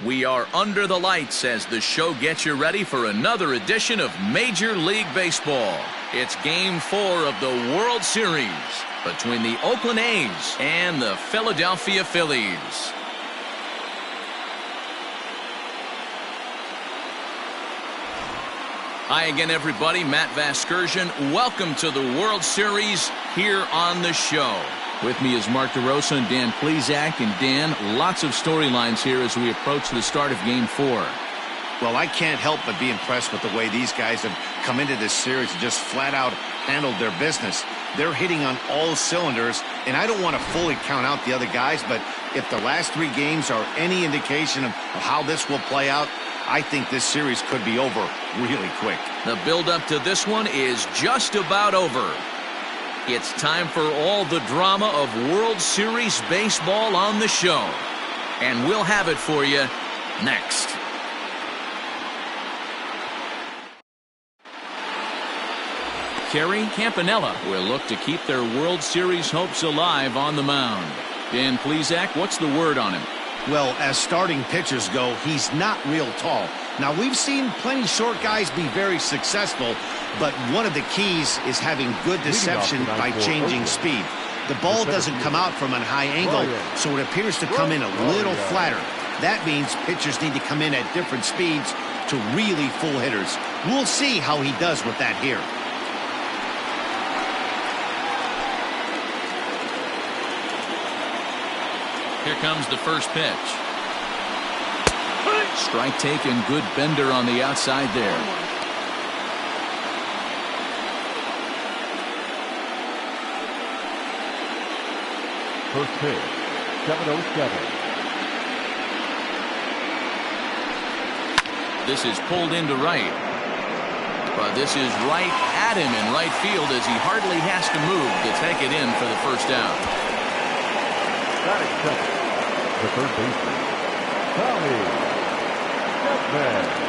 We are under the lights as the show gets you ready for another edition of Major League Baseball. It's Game 4 of the World Series between the Oakland A's and the Philadelphia Phillies. Hi again, everybody. Matt Vasgersian. Welcome to the World Series here on the show. With me is Mark DeRosa and Dan Plesac. And Dan, lots of storylines here as we approach the start of Game 4. Well, I can't help but be impressed with the way these guys have come into this series and just flat out handled their business. They're hitting on all cylinders, and I don't want to fully count out the other guys, but if the last 3 games are any indication of how this will play out, I think this series could be over really quick. The build-up to this one is just about over. It's time for all the drama of World Series baseball on the show. And we'll have it for you next. Kerry Campanella will look to keep their World Series hopes alive on the mound. Dan Plesac, what's the word on him? Well, as starting pitchers go, he's not real tall. Now, we've seen plenty short guys be very successful, but one of the keys is having good deception by changing speed. The ball doesn't come out from a high angle, so it appears to come in a little flatter. That means pitchers need to come in at different speeds to really fool hitters. We'll see how he does with that here. Here comes the first pitch. Strike taken, good bender on the outside there. First pitch, 7:07. This is pulled into right. But this is right at him in right field as he hardly has to move to take it in for the first out. Batting second, the third baseman, Tommy Chapman.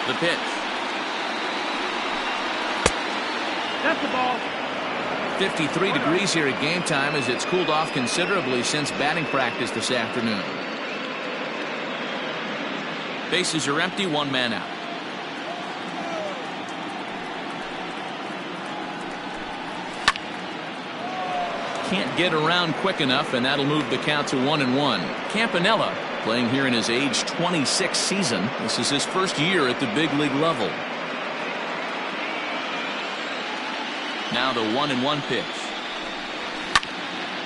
The pitch. That's the ball. 53 degrees here at game time as it's cooled off considerably since batting practice this afternoon. Bases are empty, 1 man out. Can't get around quick enough, and that'll move the count to 1-1. Campanella playing here in his age 26 season. This is his first year at the big league level. Now the 1-1 pitch.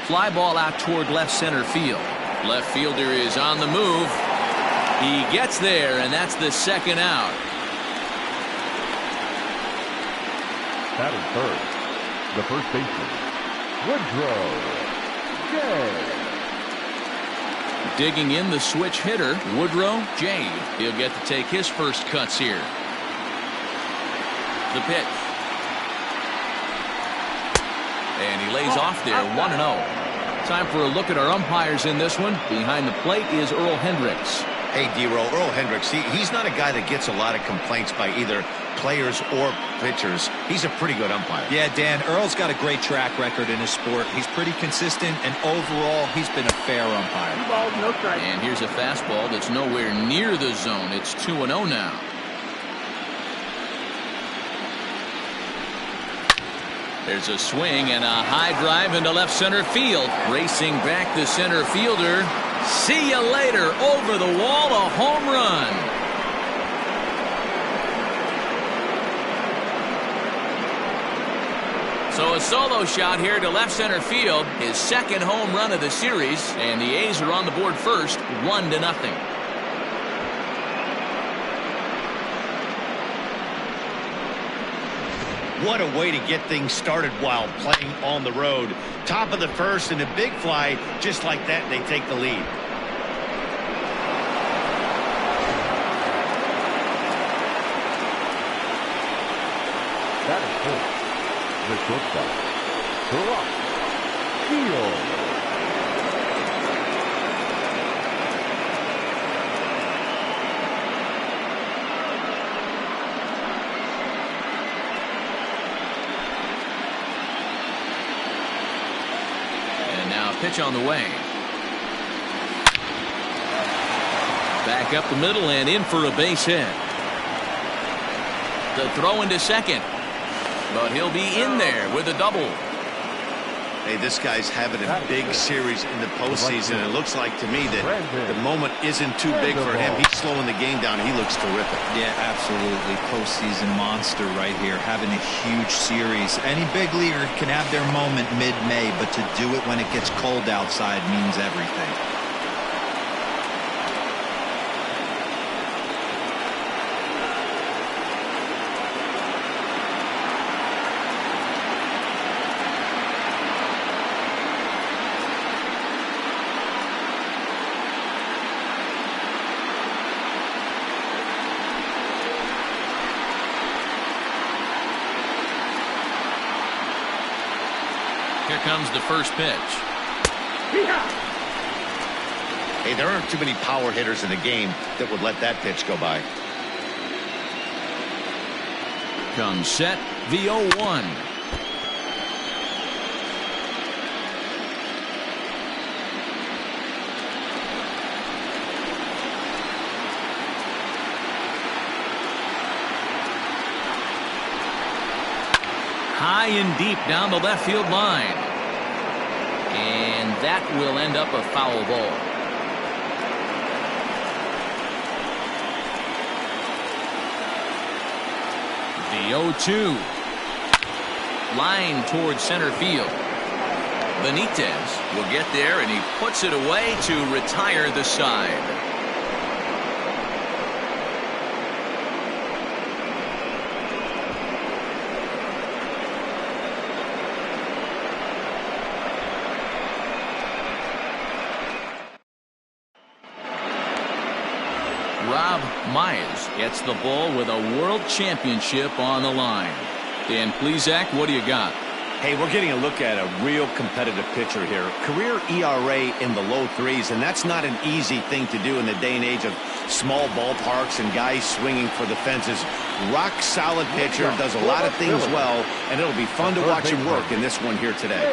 Fly ball out toward left center field. Left fielder is on the move. He gets there, and that's the second out. Batting third, the first baseman, Woodrow J. Digging in the switch hitter, Woodrow J. He'll get to take his first cuts here. The pitch. And he lays off there, 1-0. Time for a look at our umpires in this one. Behind the plate is Earl Hendricks. Hey, D-Roll, Earl Hendricks, he's not a guy that gets a lot of complaints by either players or pitchers. He's a pretty good umpire. Yeah, Dan, Earl's got a great track record in his sport. He's pretty consistent, and overall, he's been a fair umpire. 2 balls, no strikes. And here's a fastball that's nowhere near the zone. It's 2-0 now. There's a swing and a high drive into left center field. Racing back the center fielder. See you later. Over the wall, a home run. So a solo shot here to left center field. His second home run of the series. And the A's are on the board first, 1-0. What a way to get things started while playing on the road. Top of the first and a big fly. Just like that, they take the lead. That is fourth, the shortstop. Rock. Field. And now a pitch on the way. Back up the middle and in for a base hit. The throw into second. But he'll be in there with a double. Hey, this guy's having a big series in the postseason. It looks like to me that the moment isn't too big for him. He's slowing the game down. He looks terrific. Yeah, absolutely. Postseason monster right here, having a huge series. Any big leaguer can have their moment mid-May, but to do it when it gets cold outside means everything. Here comes the first pitch. Hey, there aren't too many power hitters in the game that would let that pitch go by. Comes set, the 0-1. High and deep down the left field line. And that will end up a foul ball. The 0-2. Line towards center field. Benitez will get there, and he puts it away to retire the side. Rob Myers gets the ball with a world championship on the line. Dan Plesac, what do you got? Hey, we're getting a look at a real competitive pitcher here. Career ERA in the low threes, and that's not an easy thing to do in the day and age of small ballparks and guys swinging for the fences. Rock solid pitcher, does a lot of things well, and it'll be fun to watch him work in this one here today.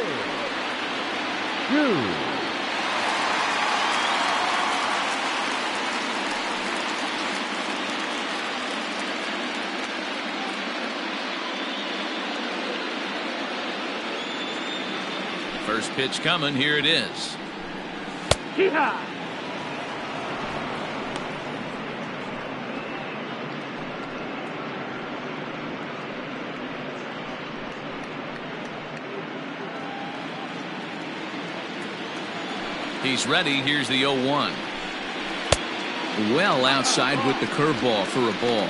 First pitch coming. Here it is. Yeehaw! He's ready. Here's the 0-1. Well outside with the curveball for a ball.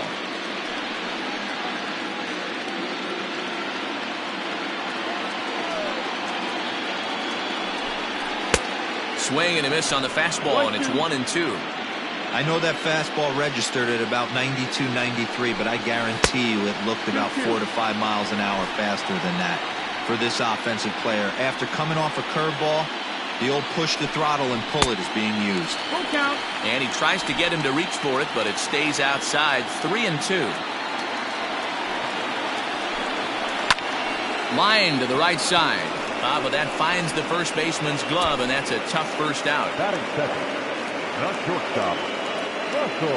Swing and a miss on the fastball, and it's 1-2. I know that fastball registered at about 92, 93, but I guarantee you it looked about 4 to 5 miles an hour faster than that for this offensive player. After coming off a curveball, the old push the throttle and pull it is being used. Full count. And he tries to get him to reach for it, but it stays outside. 3-2. Line to the right side. But that finds the first baseman's glove, and that's a tough first out. Batting second, the shortstop, Russell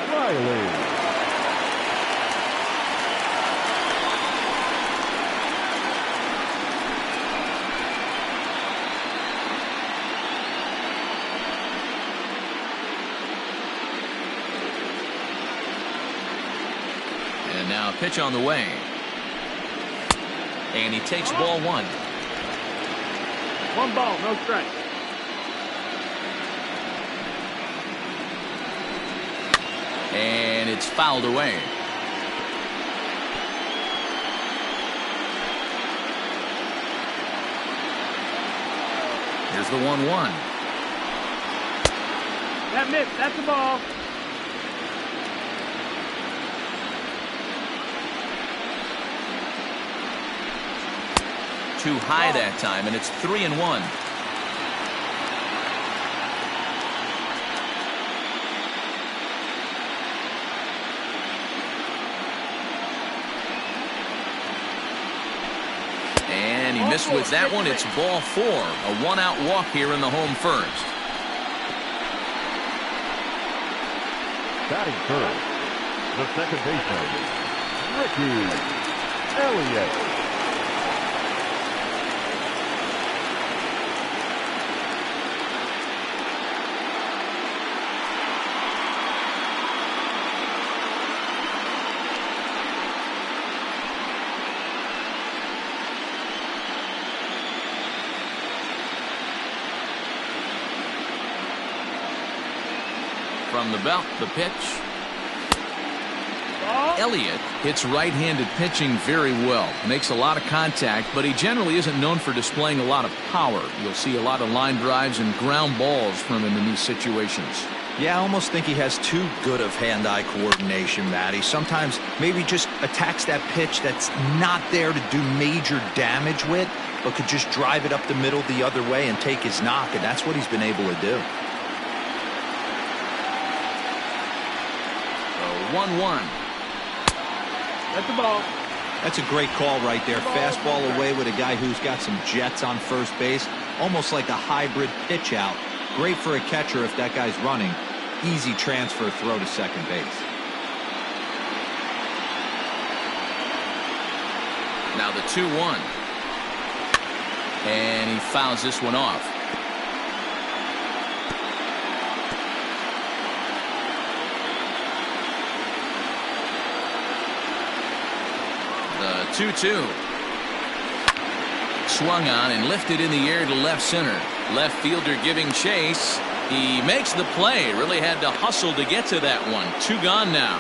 Riley. And now a pitch on the way. And he takes ball one. One ball, no strike. And it's fouled away. Here's the 1-1. That missed. That's the ball. too high that time, and it's 3-1. And he missed with that one. It's ball 4. A one-out walk here in the home first. Batting first, the second baseman, Ricky Elliott. From the belt, the pitch. Elliott hits right-handed pitching very well. Makes a lot of contact, but he generally isn't known for displaying a lot of power. You'll see a lot of line drives and ground balls from him in these situations. Yeah, I almost think he has too good of hand-eye coordination, Matty. Sometimes maybe just attacks that pitch that's not there to do major damage with, but could just drive it up the middle the other way and take his knock, and that's what he's been able to do. 1-1. That's the ball. That's a great call right there. Fastball away with a guy who's got some jets on first base. Almost like a hybrid pitch out. Great for a catcher if that guy's running. Easy transfer throw to second base. Now the 2-1. And he fouls this one off. The 2-2. Swung on and lifted in the air to left center. Left fielder giving chase. He makes the play. Really had to hustle to get to that one. 2 gone now.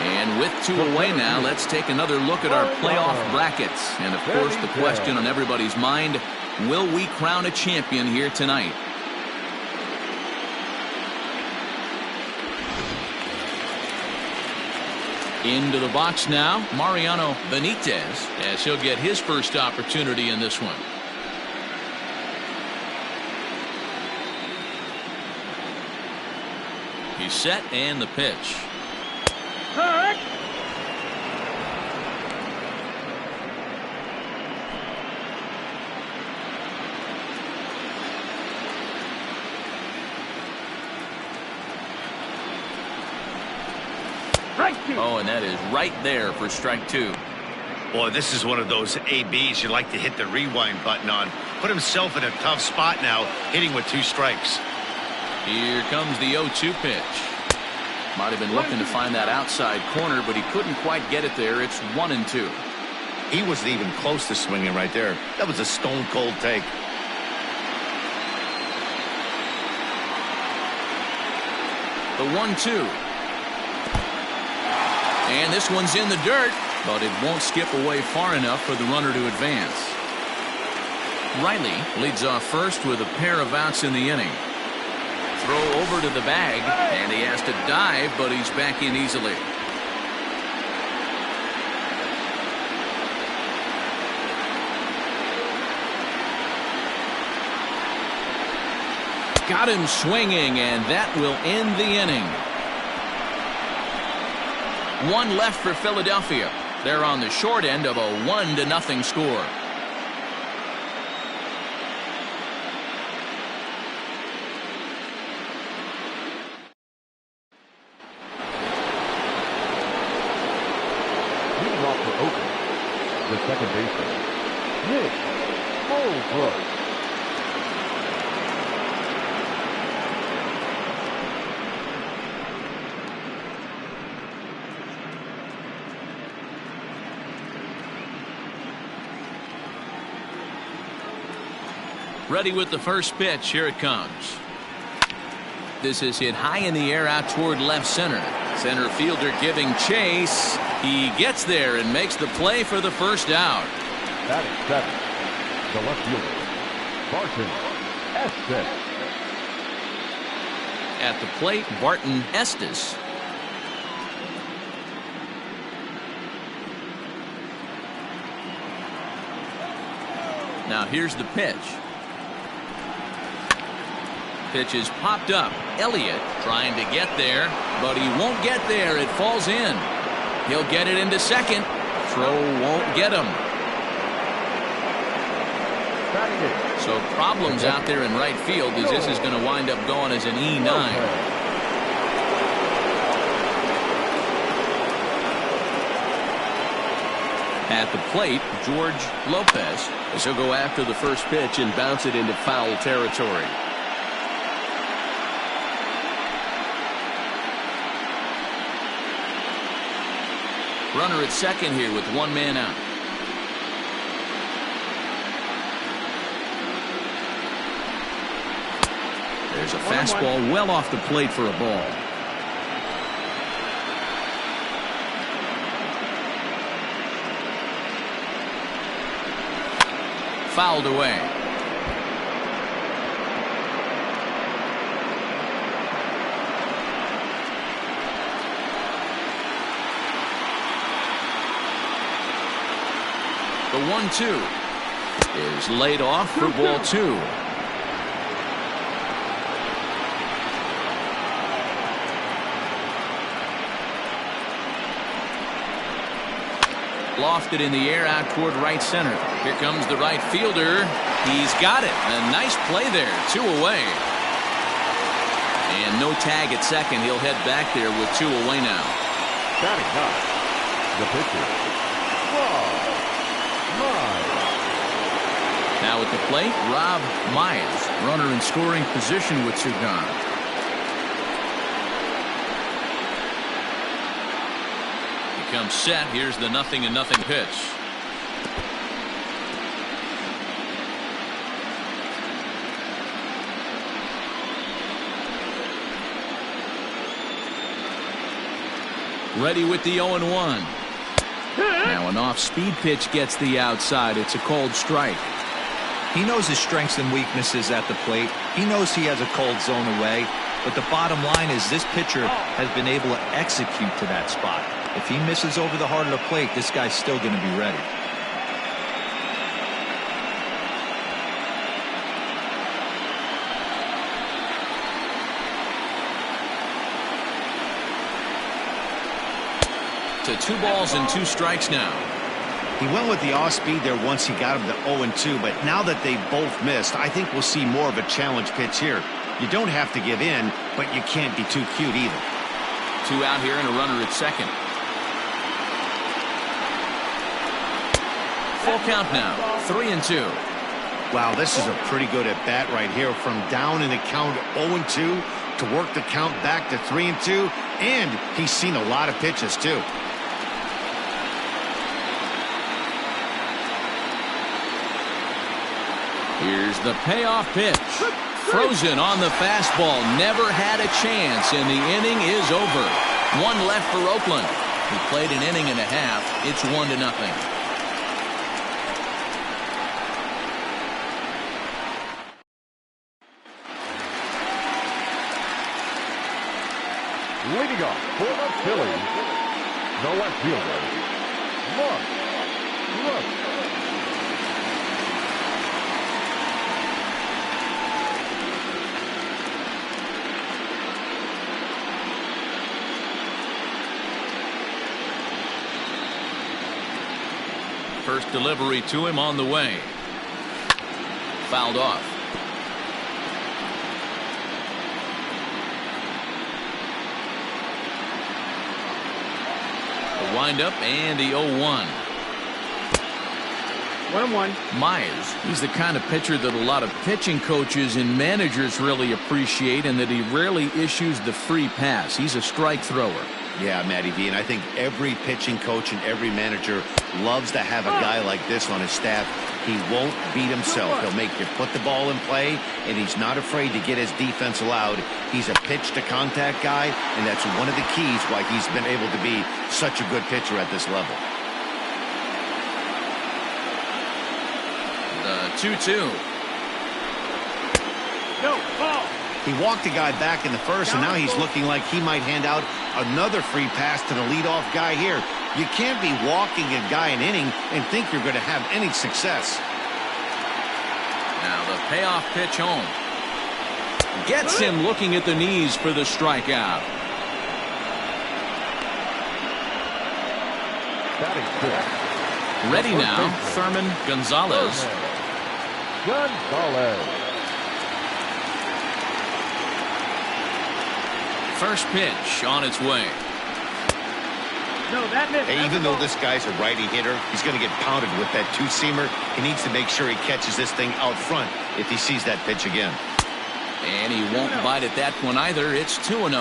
And with 2 away now, let's take another look at our playoff brackets. And of course, the question on everybody's mind, will we crown a champion here tonight? Into the box now, Mariano Benitez, as he'll get his first opportunity in this one. He's set, and the pitch. Correct. Oh, and that is right there for strike 2. Boy, this is one of those ABs you like to hit the rewind button on. Put himself in a tough spot now, hitting with 2 strikes. Here comes the 0-2 pitch. Might have been looking to find that outside corner, but he couldn't quite get it there. It's 1-2. He wasn't even close to swinging right there. That was a stone-cold take. The 1-2. And this one's in the dirt, but it won't skip away far enough for the runner to advance. Riley leads off first with a pair of outs in the inning. Throw over to the bag, and he has to dive, but he's back in easily. Got him swinging, and that will end the inning. 1 left for Philadelphia. They're on the short end of a 1-0 score. Leading off for Oakland, the second baseman, Nick Holbrook. Ready with the first pitch. Here it comes. This is hit high in the air out toward left center. Center fielder giving chase. He gets there and makes the play for the first out. Batting 7, the left fielder, Barton Estes. At the plate, Barton Estes. Now here's the pitch. Pitch is popped up. Elliott trying to get there, but he won't get there. It falls in. He'll get it into second. Throw won't get him. So problems out there in right field as this is going to wind up going as an E9. At the plate, George Lopez. As he'll go after the first pitch and bounce it into foul territory. Runner at second here with one man out. There's a fastball well off the plate for a ball. Fouled away. The 1-2 is laid off for ball 2. Lofted in the air out toward right center. Here comes the right fielder. He's got it. A nice play there. 2 away. And no tag at second. He'll head back there with 2 away now. Batting up, the pitcher, Rob Miles. Now at the plate, Rob Miles. Runner in scoring position with 2 gone. Comes set. Here's the 0-0 pitch. Ready with the 0-1. Now an off-speed pitch gets the outside. It's a cold strike. He knows his strengths and weaknesses at the plate. He knows he has a cold zone away. But the bottom line is this pitcher has been able to execute to that spot. If he misses over the heart of the plate, this guy's still going to be ready. To 2 balls and 2 strikes now. He went with the off-speed there once he got him to 0-2, but now that they both missed, I think we'll see more of a challenge pitch here. You don't have to give in, but you can't be too cute either. 2 out here and a runner at second. Full count now. 3-2. Wow, this is a pretty good at bat right here. From down in the count 0-2 to work the count back to 3-2, and he's seen a lot of pitches too. Here's the payoff pitch. Frozen on the fastball. Never had a chance, and the inning is over. 1 left for Oakland. He played an inning and a half. It's 1-0. Leading off for the Phillies, the left fielder, Mark Ruff. First delivery to him on the way. Fouled off. The windup and the 0-1. 1-1. Myers, he's the kind of pitcher that a lot of pitching coaches and managers really appreciate, and that he rarely issues the free pass. He's a strike thrower. Yeah, Matty V, and I think every pitching coach and every manager loves to have a guy like this on his staff. He won't beat himself. He'll make you put the ball in play, and he's not afraid to get his defense allowed. He's a pitch-to-contact guy, and that's one of the keys why he's been able to be such a good pitcher at this level. The 2-2. No, ball. He walked a guy back in the first, and now he's looking like he might hand out another free pass to the leadoff guy here. You can't be walking a guy an inning and think you're going to have any success. Now the payoff pitch home. Gets him looking at the knees for the strikeout. Ready now, Thurman Gonzalez. First pitch on its way. No, that missed. Hey, even though this guy's a righty hitter, he's going to get pounded with that two-seamer. He needs to make sure he catches this thing out front if he sees that pitch again. And he won't bite at that one either. It's 2-0.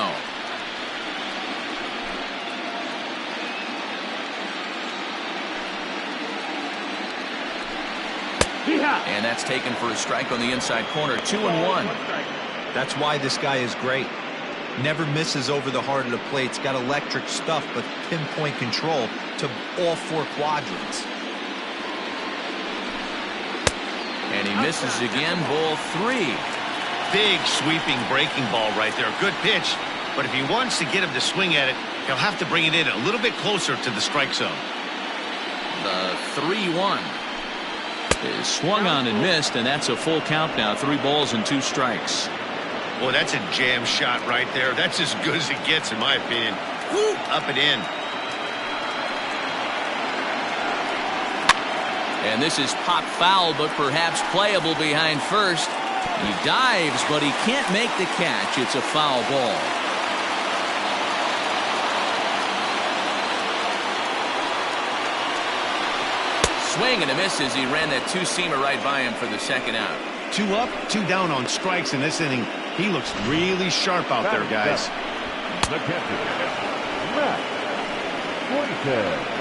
And that's taken for a strike on the inside corner. 2-1. That's why this guy is great. Never misses over the heart of the plate. It's got electric stuff, but pinpoint control to all four quadrants. And he misses again. Ball 3. Big sweeping breaking ball right there. Good pitch. But if he wants to get him to swing at it, he'll have to bring it in a little bit closer to the strike zone. The 3-1 is swung on and missed, and that's a full count now. 3 balls and 2 strikes. Well, that's a jam shot right there. That's as good as it gets, in my opinion. Woo, up and in. And this is pop foul, but perhaps playable behind first. He dives, but he can't make the catch. It's a foul ball. Swing and a miss as he ran that two-seamer right by him for the second out. 2 up, 2 down on strikes in this inning. He looks really sharp out there, guys. The catcher, Matt Forte.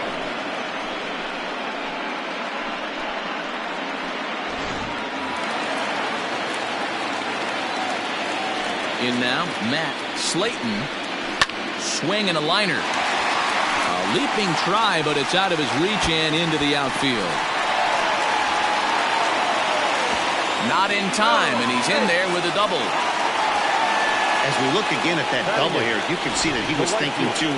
In now, Matt Slayton. Swing and a liner. A leaping try, but it's out of his reach and into the outfield. Not in time, and he's in there with a double. As we look again at that double here, you can see that he was thinking, too,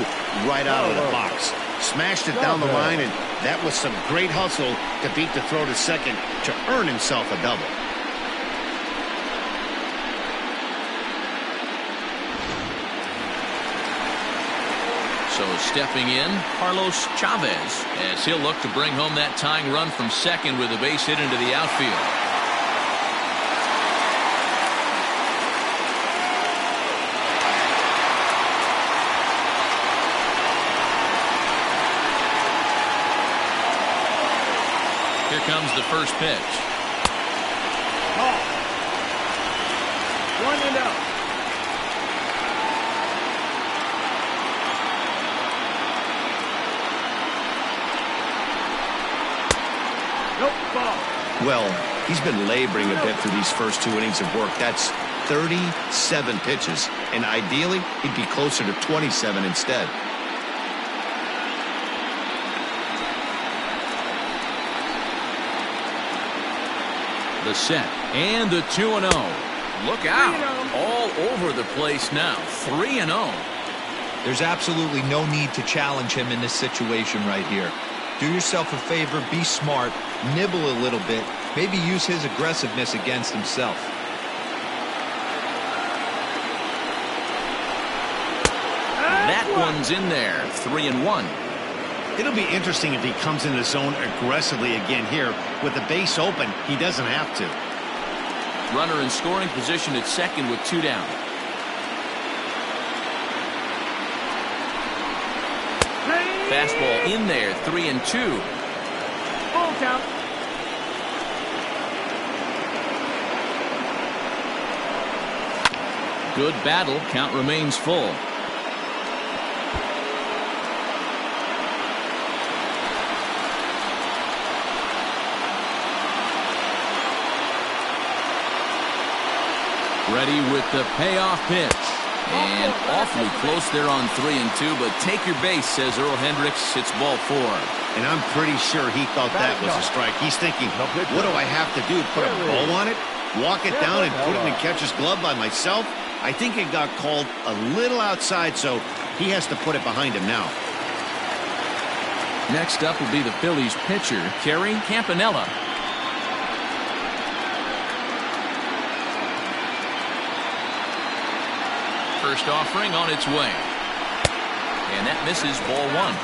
right out of the box. Smashed it down the line, and that was some great hustle to beat the throw to second to earn himself a double. So stepping in, Carlos Chavez, as he'll look to bring home that tying run from second with a base hit into the outfield. Here comes the first pitch. Ball. 1-0. Well, he's been laboring a bit for these first 2 innings of work. That's 37 pitches, and ideally, he'd be closer to 27 instead. The set and the 2-0. Look out. All over the place now. 3-0. There's absolutely no need to challenge him in this situation right here. Do yourself a favor, be smart, nibble a little bit, maybe use his aggressiveness against himself. That one's in there. 3-1. It'll be interesting if he comes in the zone aggressively again here. With the base open, he doesn't have to. Runner in scoring position at second with 2 down. Fastball in there. 3-2. Full count. Good battle. Count remains full. Ready with the payoff pitch. And awfully close there on 3-2, but take your base, says Earl Hendricks. It's ball 4. And I'm pretty sure he thought that was a strike. He's thinking, what do I have to do? Put a bow on it? Walk it down and put it in catcher's glove by myself? I think it got called a little outside, so he has to put it behind him now. Next up will be the Phillies pitcher, Kerry Campanella. First offering on its way. And that misses, ball one.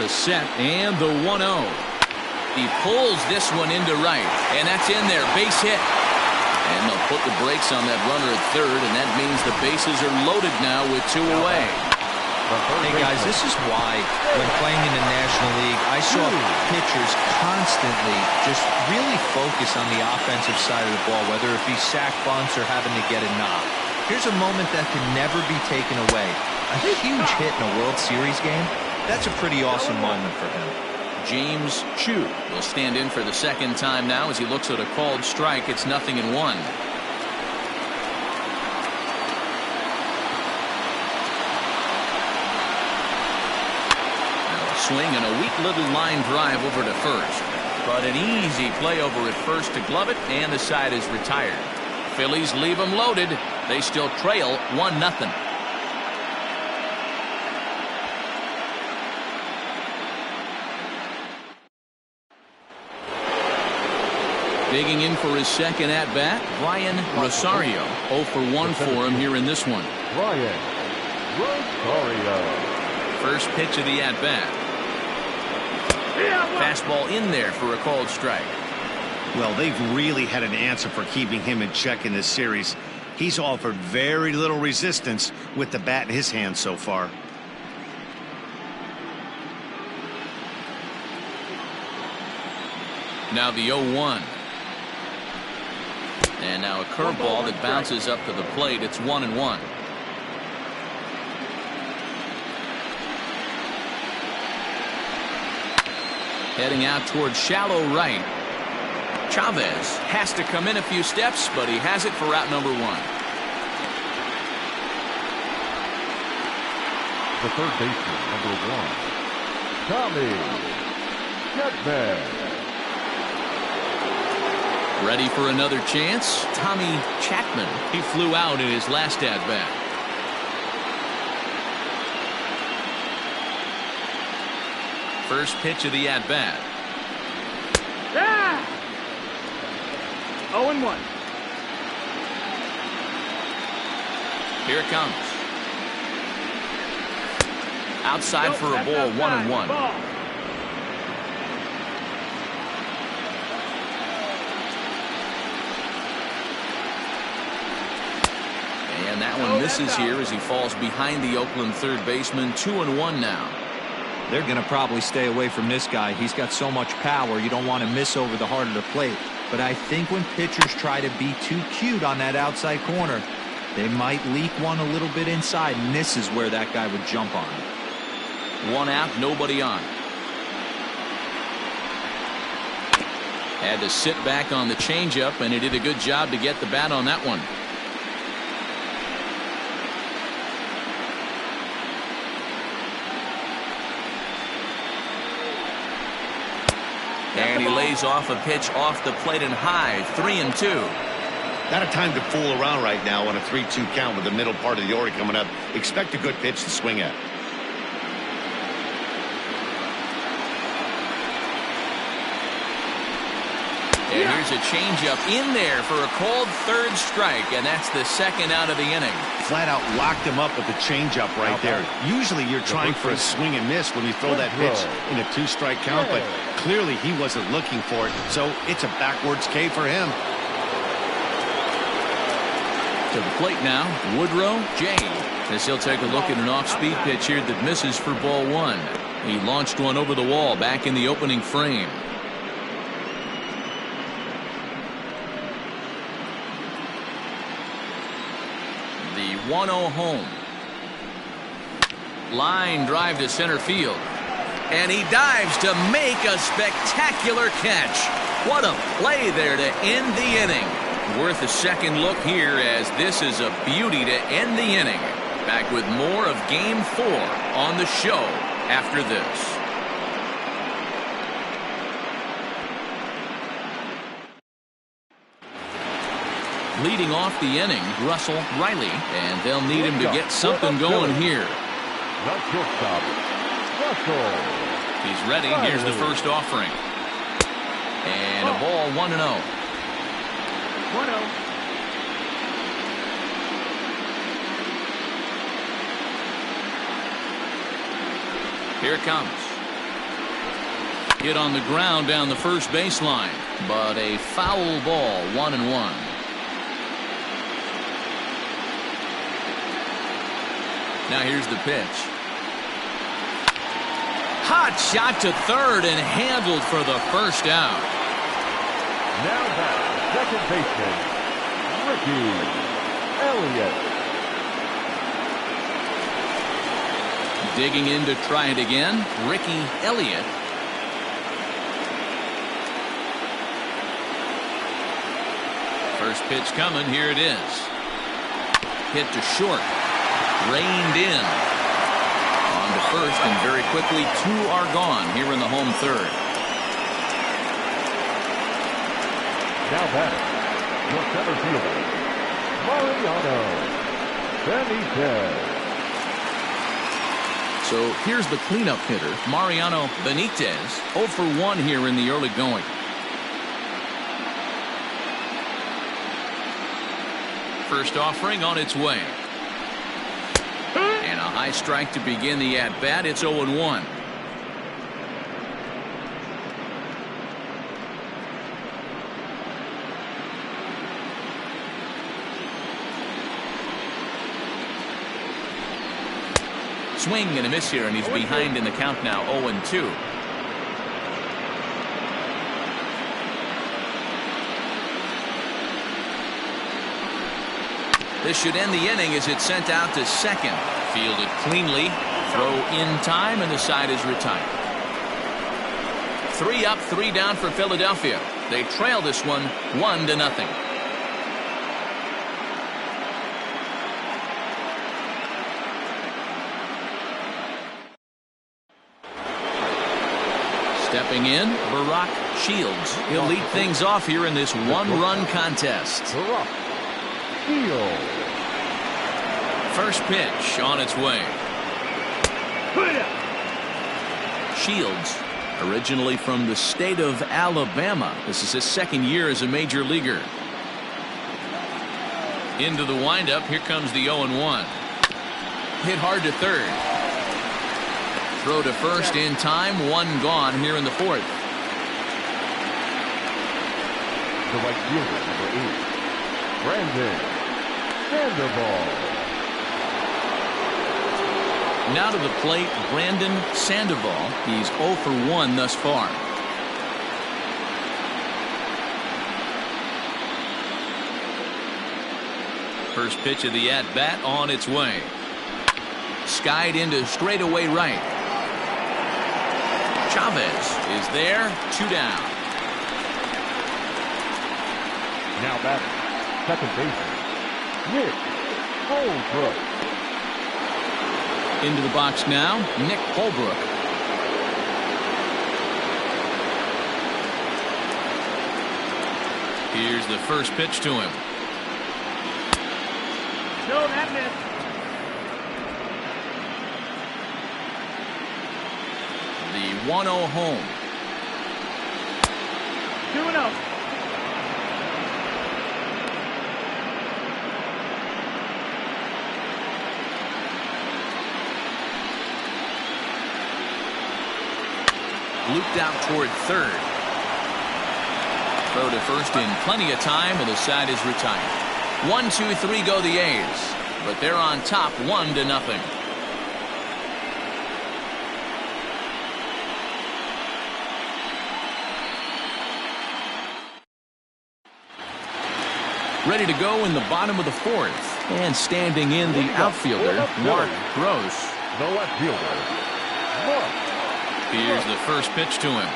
The set and the 1-0. He pulls this one into right, and that's in there. Base hit. And they'll put the brakes on that runner at third, and that means the bases are loaded now with 2 away. Hey guys, this is why when playing in the National League, I saw pitchers constantly just really focus on the offensive side of the ball, whether it be sac bunts or having to get a knock. Here's a moment that can never be taken away. A huge hit in a World Series game. That's a pretty awesome moment for him. James Chu will stand in for the second time now as he looks at a called strike. It's 0-1. Now a swing and a weak little line drive over to first. But an easy play over at first to glove it, and the side is retired. Phillies leave them loaded. They still trail 1-0. Digging in for his second at-bat, Brian Rosario. 0 for 1 for him here in this one. Brian Rosario. First pitch of the at-bat. Fastball in there for a called strike. Well, they've really had an answer for keeping him in check in this series. He's offered very little resistance with the bat in his hand so far. Now the 0-1. And now a curveball that bounces up to the plate. It's 1-1. Heading out towards shallow right. Chavez has to come in a few steps, but he has it for route number 1. The third baseman, number 1, Tommy Chapman. Ready for another chance? Tommy Chapman. He flew out in his last at-bat. First pitch of the at-bat. 0-1. Here it comes. Outside for a ball, 1-1. And that one misses here as he falls behind the Oakland third baseman. 2-1 now. They're going to probably stay away from this guy. He's got so much power, you don't want to miss over the heart of the plate. But I think when pitchers try to be too cute on that outside corner, they might leak one a little bit inside, and this is where that guy would jump on. 1 out, nobody on. Had to sit back on the changeup, and he did a good job to get the bat on that one. And he lays off a pitch off the plate and high. 3-2. Not a time to fool around right now on a 3-2 count with the middle part of the order coming up. Expect a good pitch to swing at. And here's a changeup in there for a called third strike, and that's the second out of the inning. Flat out locked him up with the changeup right there. Usually you're trying for a swing and miss when you throw that pitch in a 2-strike count, but clearly he wasn't looking for it, so it's a backwards K for him. To the plate now, Woodrow J. As he'll take a look at an off-speed pitch here that misses for ball 1. He launched one over the wall back in the opening frame. The 1-0 home. Line drive to center field. And he dives to make a spectacular catch. What a play there to end the inning. Worth a second look here, as this is a beauty to end the inning. Back with more of Game 4 on the show after this. Leading off the inning, Russell Riley, and they'll need him to get something going here. Not shortstop, Russell He's ready. Here's the first offering. And a ball 1-0. 1-0. Here it comes. Hit on the ground down the first baseline, but a foul ball, 1-1. Now here's the pitch. Hot shot to third and handled for the first out. Now back, second baseman, Ricky Elliott. Digging in to try it again, Ricky Elliott. First pitch coming, here it is. Hit to short. Reined in. On to first, and very quickly, 2 are gone here in the home third. Now back, your center fielder, Mariano Benitez. So here's the cleanup hitter, Mariano Benitez, 0 for 1 here in the early going. First offering on its way. And a high strike to begin the at-bat. It's 0-1. Swing and a miss here, and he's behind in the count now, 0-2. This should end the inning as it's sent out to second. Fielded cleanly, throw in time, and the side is retired. 3 up, 3 down for Philadelphia. They trail this one 1-0. Stepping in, Barack Shields. He'll lead things off here in this 1-run contest. Barack Shields. First pitch on its way. Shields, originally from the state of Alabama. This is his second year as a major leaguer. Into the windup. Here comes the 0-1. Hit hard to third. Throw to first in time. 1 gone here in the fourth. The right fielder, number 8, Brandon Sandoval. Now to the plate, Brandon Sandoval. He's 0 for 1 thus far. First pitch of the at-bat on its way. Skied into straightaway right. Chavez is there, 2 down. Now batting, second baseman, Nick Holbrook. Into the box now, Nick Holbrook. Here's the first pitch to him. No, that missed. The 1-0 home. 2-0. Looped out toward third. Throw to first in plenty of time, and the side is retired. 1, 2, 3 go the A's, but they're on top 1-0. Ready to go in the bottom of the fourth, and standing in the outfielder, Mark Gross. The left fielder, Mark. Here's the first pitch to him.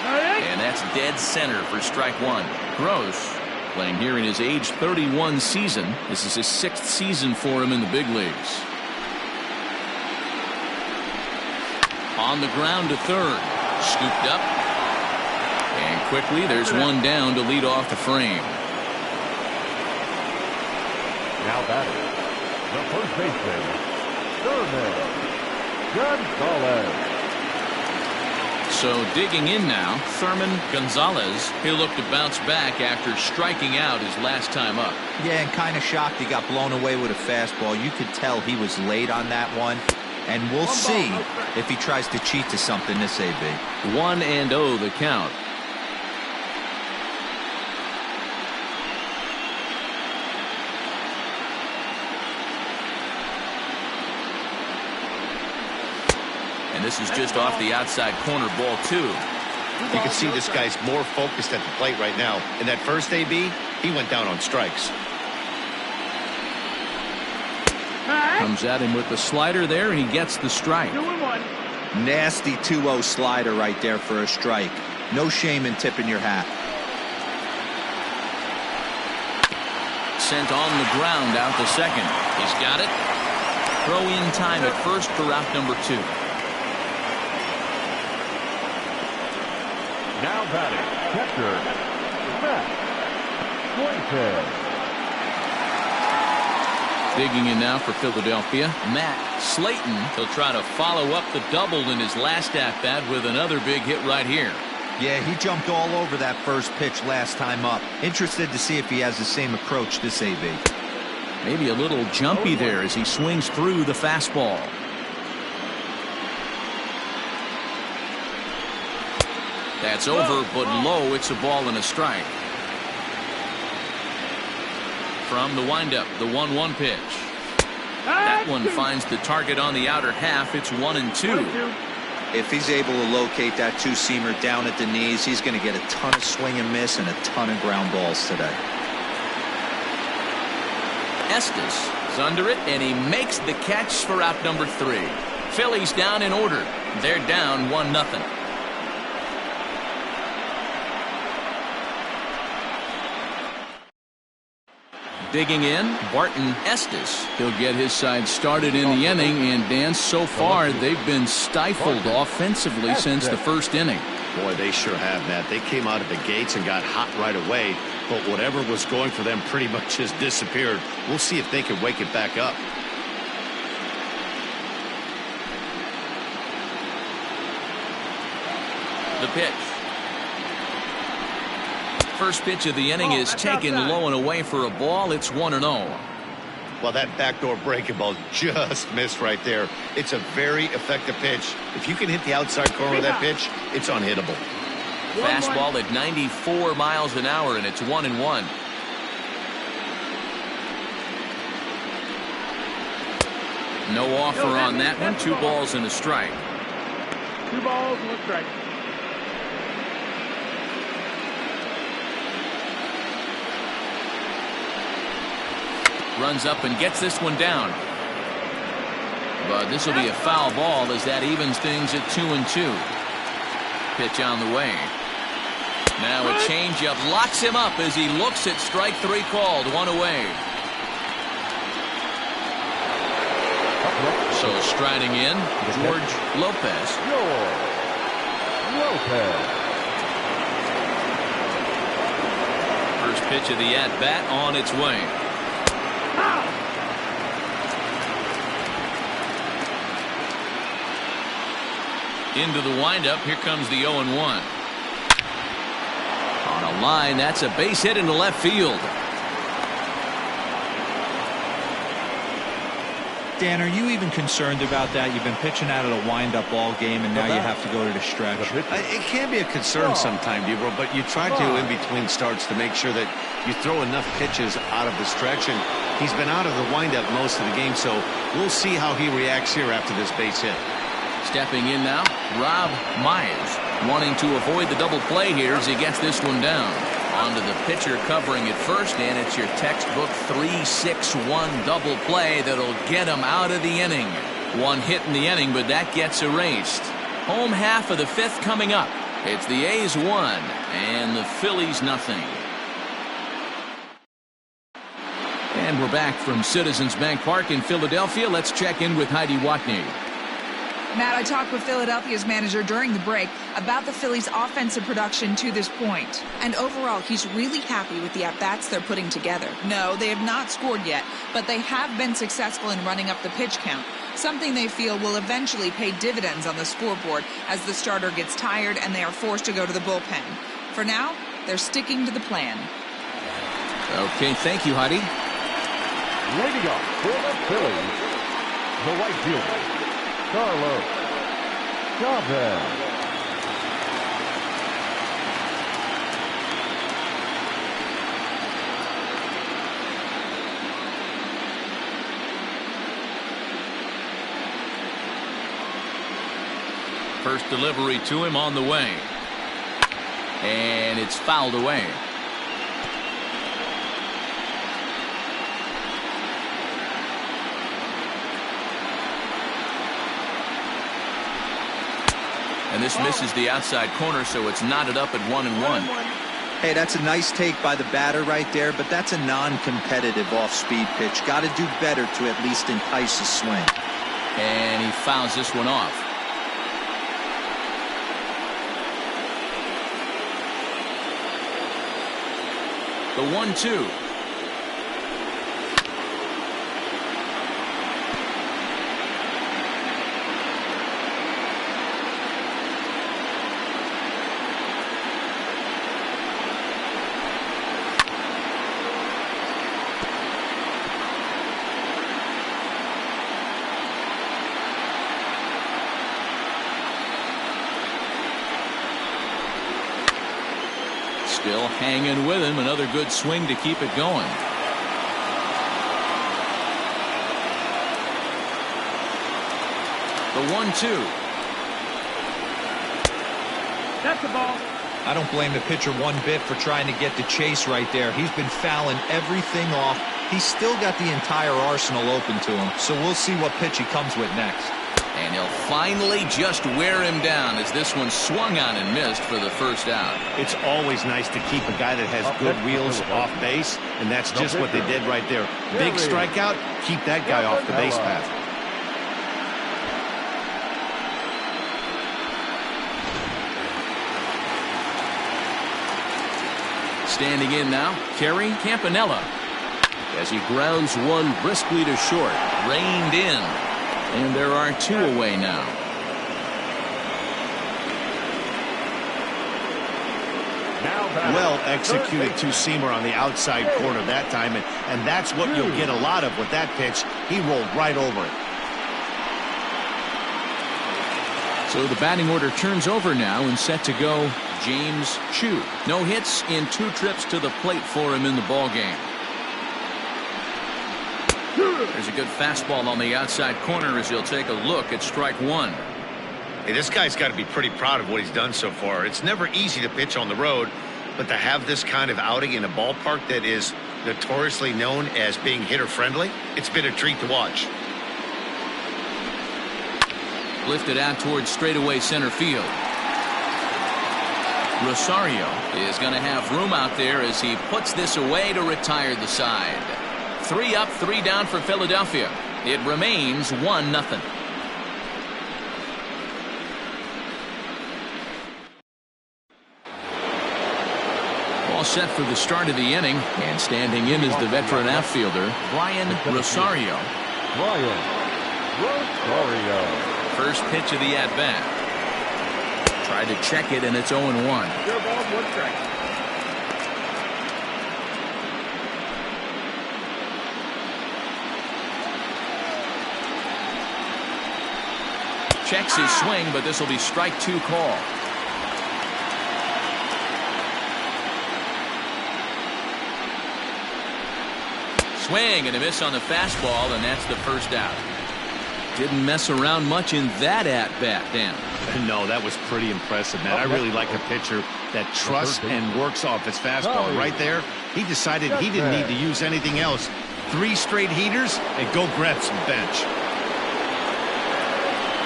And that's dead center for strike 1. Gross, playing here in his age 31 season. This is his 6th season for him in the big leagues. On the ground to third. Scooped up. And quickly there's 1 down to lead off the frame. Now batting, the first baseman, Thurman Gonzalez. So digging in now, Thurman Gonzalez. He'll look to bounce back after striking out his last time up. Yeah, and kind of shocked he got blown away with a fastball. You could tell he was late on that one. And we'll see if he tries to cheat to something this AB. 1-0 the count. And this is just off the outside corner, ball 2. You can see this guy's more focused at the plate right now. In that first AB, he went down on strikes. Comes at him with the slider there, and he gets the strike. 2-1. Nasty 2-0 slider right there for a strike. No shame in tipping your hat. Sent on the ground out to second. He's got it. Throw in time at first for out number 2. Now batting, catcher, Matt Slayton. Digging in now for Philadelphia, Matt Slayton. He'll try to follow up the double in his last at-bat with another big hit right here. Yeah, he jumped all over that first pitch last time up. Interested to see if he has the same approach this AB. Maybe a little jumpy there as he swings through the fastball. That's over, but low. It's a ball and a strike. From the windup, the 1-1 pitch. That one finds the target on the outer half. It's 1-2. If he's able to locate that two-seamer down at the knees, he's going to get a ton of swing and miss and a ton of ground balls today. Estes is under it, and he makes the catch for out number 3. Phillies down in order. They're down 1-0. Digging in, Barton Estes. He'll get his side started in the inning, and Dan, so far they've been stifled offensively since the first inning. Boy, they sure have, Matt. They came out of the gates and got hot right away, but whatever was going for them pretty much has disappeared. We'll see if they can wake it back up. The pitch. First pitch of the inning is taken low and away for a ball. It's 1-0. Well, that backdoor breaking ball just missed right there. It's a very effective pitch. If you can hit the outside corner of that pitch, it's unhittable. Fastball at 94 miles an hour, and it's 1-1. No offer on that one. 2 balls and a strike. 2 balls and 1 strike. Runs up and gets this one down. But this will be a foul ball as that evens things at 2-2. Pitch on the way. Now a changeup locks him up as he looks at strike 3 called. 1 away. So striding in, George Lopez. First pitch of the at-bat on its way. Into the windup. Here comes the 0-1. On a line, that's a base hit into left field. Dan, are you even concerned about that? You've been pitching out of the windup all game, and now you have to go to the stretch. It can be a concern sometimes, Debro, but you try to in between starts to make sure that you throw enough pitches out of the stretch, and he's been out of the windup most of the game, so we'll see how he reacts here after this base hit. Stepping in now, Rob Myers, wanting to avoid the double play here as he gets this one down. Onto the pitcher covering it first, and it's your textbook 3-6-1 double play that'll get him out of the inning. 1 hit in the inning, but that gets erased. Home half of the 5th coming up. It's the A's 1 and the Phillies nothing. And we're back from Citizens Bank Park in Philadelphia. Let's check in with Heidi Watney. Matt, I talked with Philadelphia's manager during the break about the Phillies' offensive production to this point. And overall, he's really happy with the at-bats they're putting together. No, they have not scored yet, but they have been successful in running up the pitch count, something they feel will eventually pay dividends on the scoreboard as the starter gets tired and they are forced to go to the bullpen. For now, they're sticking to the plan. Okay, thank you, Heidi. Leading up for the Phillies, the right fielder, Carlos Chavez. First delivery to him on the way. And it's fouled away. And this misses the outside corner, so it's knotted up at 1-1. Hey, that's a nice take by the batter right there, but that's a non-competitive off-speed pitch. Got to do better to at least entice a swing. And he fouls this one off. The 1-2. Still hanging with him. Another good swing to keep it going. The 1-2. That's the ball. I don't blame the pitcher one bit for trying to get the chase right there. He's been fouling everything off. He's still got the entire arsenal open to him, so we'll see what pitch he comes with next. And he'll finally just wear him down as this one swung on and missed for the first out. It's always nice to keep a guy that has good wheels off base, and that's just what they did right there. Big strikeout, keep that guy off the base path. Standing in now, Kerry Campanella. As he grounds one briskly to short. Reined in. And there are two away now. Well executed two-seamer on the outside corner that time, and that's what you'll get a lot of with that pitch. He rolled right over it. So the batting order turns over now and set to go James Chu. No hits in 2 trips to the plate for him in the ballgame. There's a good fastball on the outside corner as he'll take a look at strike one. Hey, this guy's got to be pretty proud of what he's done so far. It's never easy to pitch on the road, but to have this kind of outing in a ballpark that is notoriously known as being hitter-friendly, it's been a treat to watch. Lifted out towards straightaway center field. Rosario is going to have room out there as he puts this away to retire the side. 3 up, 3 down for Philadelphia. It remains 1-0. All set for the start of the inning, and standing in is the veteran outfielder, Brian Rosario. First pitch of the at-bat. Tried to check it, and it's 0-1. 0 balls, 1 strike. Checks his swing, but this will be strike 2 call. Swing and a miss on the fastball, and that's the first out. Didn't mess around much in that at-bat, Dan. No, that was pretty impressive, man. I really like a pitcher that trusts and works off his fastball. Right there, he decided he didn't need to use anything else. 3 straight heaters and go grab some bench.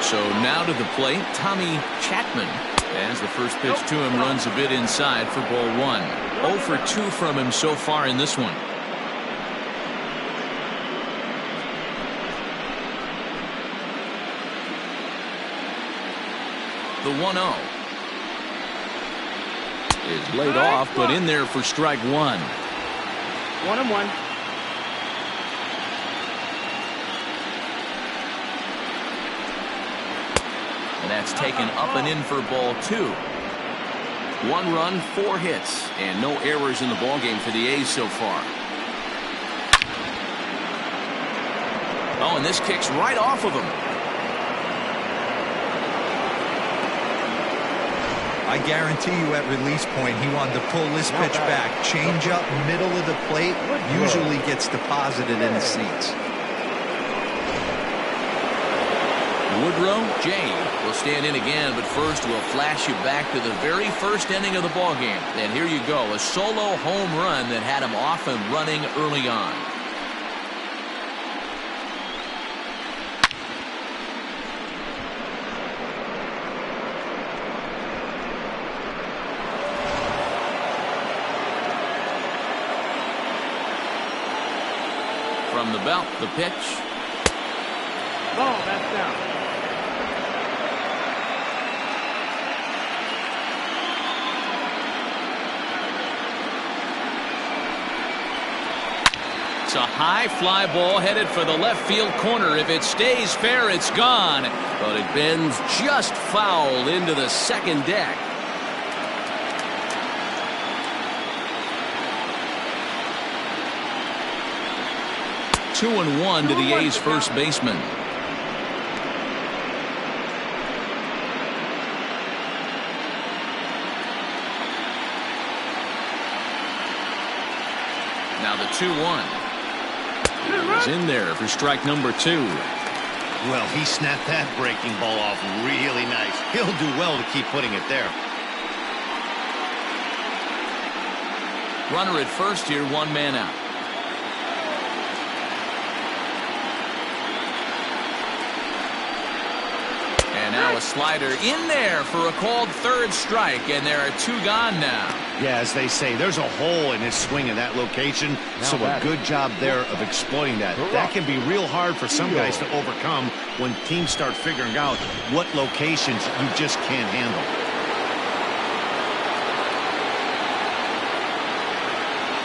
So now to the plate, Tommy Chapman. As the first pitch to him runs a bit inside for ball 1. 0 for 2 from him so far in this one. The 1-0 is laid off, but in there for strike one. 1-1. And that's taken up and in for ball two. 1 run, 4 hits, and no errors in the ballgame for the A's so far. Oh, and this kicks right off of him. I guarantee you at release point he wanted to pull this pitch back. Change up middle of the plate usually gets deposited in the seats. Woodrow, Jay will stand in again, but first we'll flash you back to the very first inning of the ballgame. And here you go, a solo home run that had him off and running early on. From the belt, the pitch. Ball, that's down. It's a high fly ball headed for the left field corner. If it stays fair, it's gone. But it bends just foul into the second deck. Two and one to the A's first baseman. Now the 2-1. He's in there for strike number 2. Well, he snapped that breaking ball off really nice. He'll do well to keep putting it there. Runner at first here, 1 man out. And now a slider in there for a called third strike, and there are 2 gone now. Yeah, as they say, there's a hole in his swing in that location, so a good job there of exploiting that. That can be real hard for some guys to overcome when teams start figuring out what locations you just can't handle.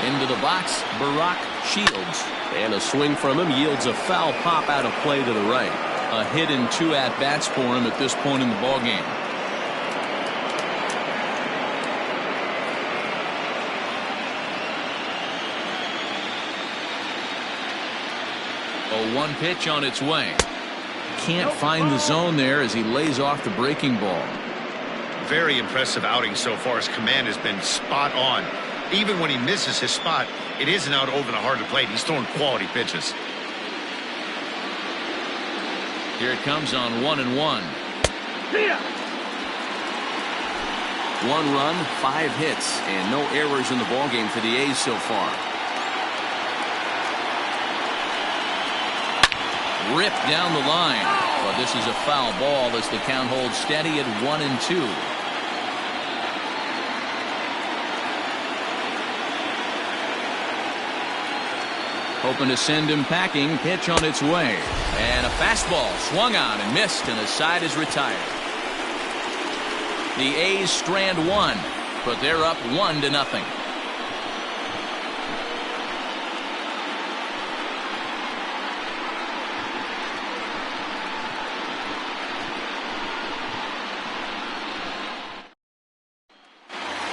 Into the box, Barack Shields. And a swing from him yields a foul pop out of play to the right. A hit and 2 at-bats for him at this point in the ballgame. A 1 pitch on its way. Can't find the zone there as he lays off the breaking ball. Very impressive outing so far. His command has been spot on. Even when he misses his spot, it isn't out over the heart of the plate. He's throwing quality pitches. Here it comes on 1-1. 1 run, 5 hits, and no errors in the ballgame for the A's so far. Ripped down the line, but this is a foul ball as the count holds steady at 1-2. Hoping to send him packing. Pitch on its way. And a fastball swung on and missed, and the side is retired. The A's strand 1, but they're up 1-0.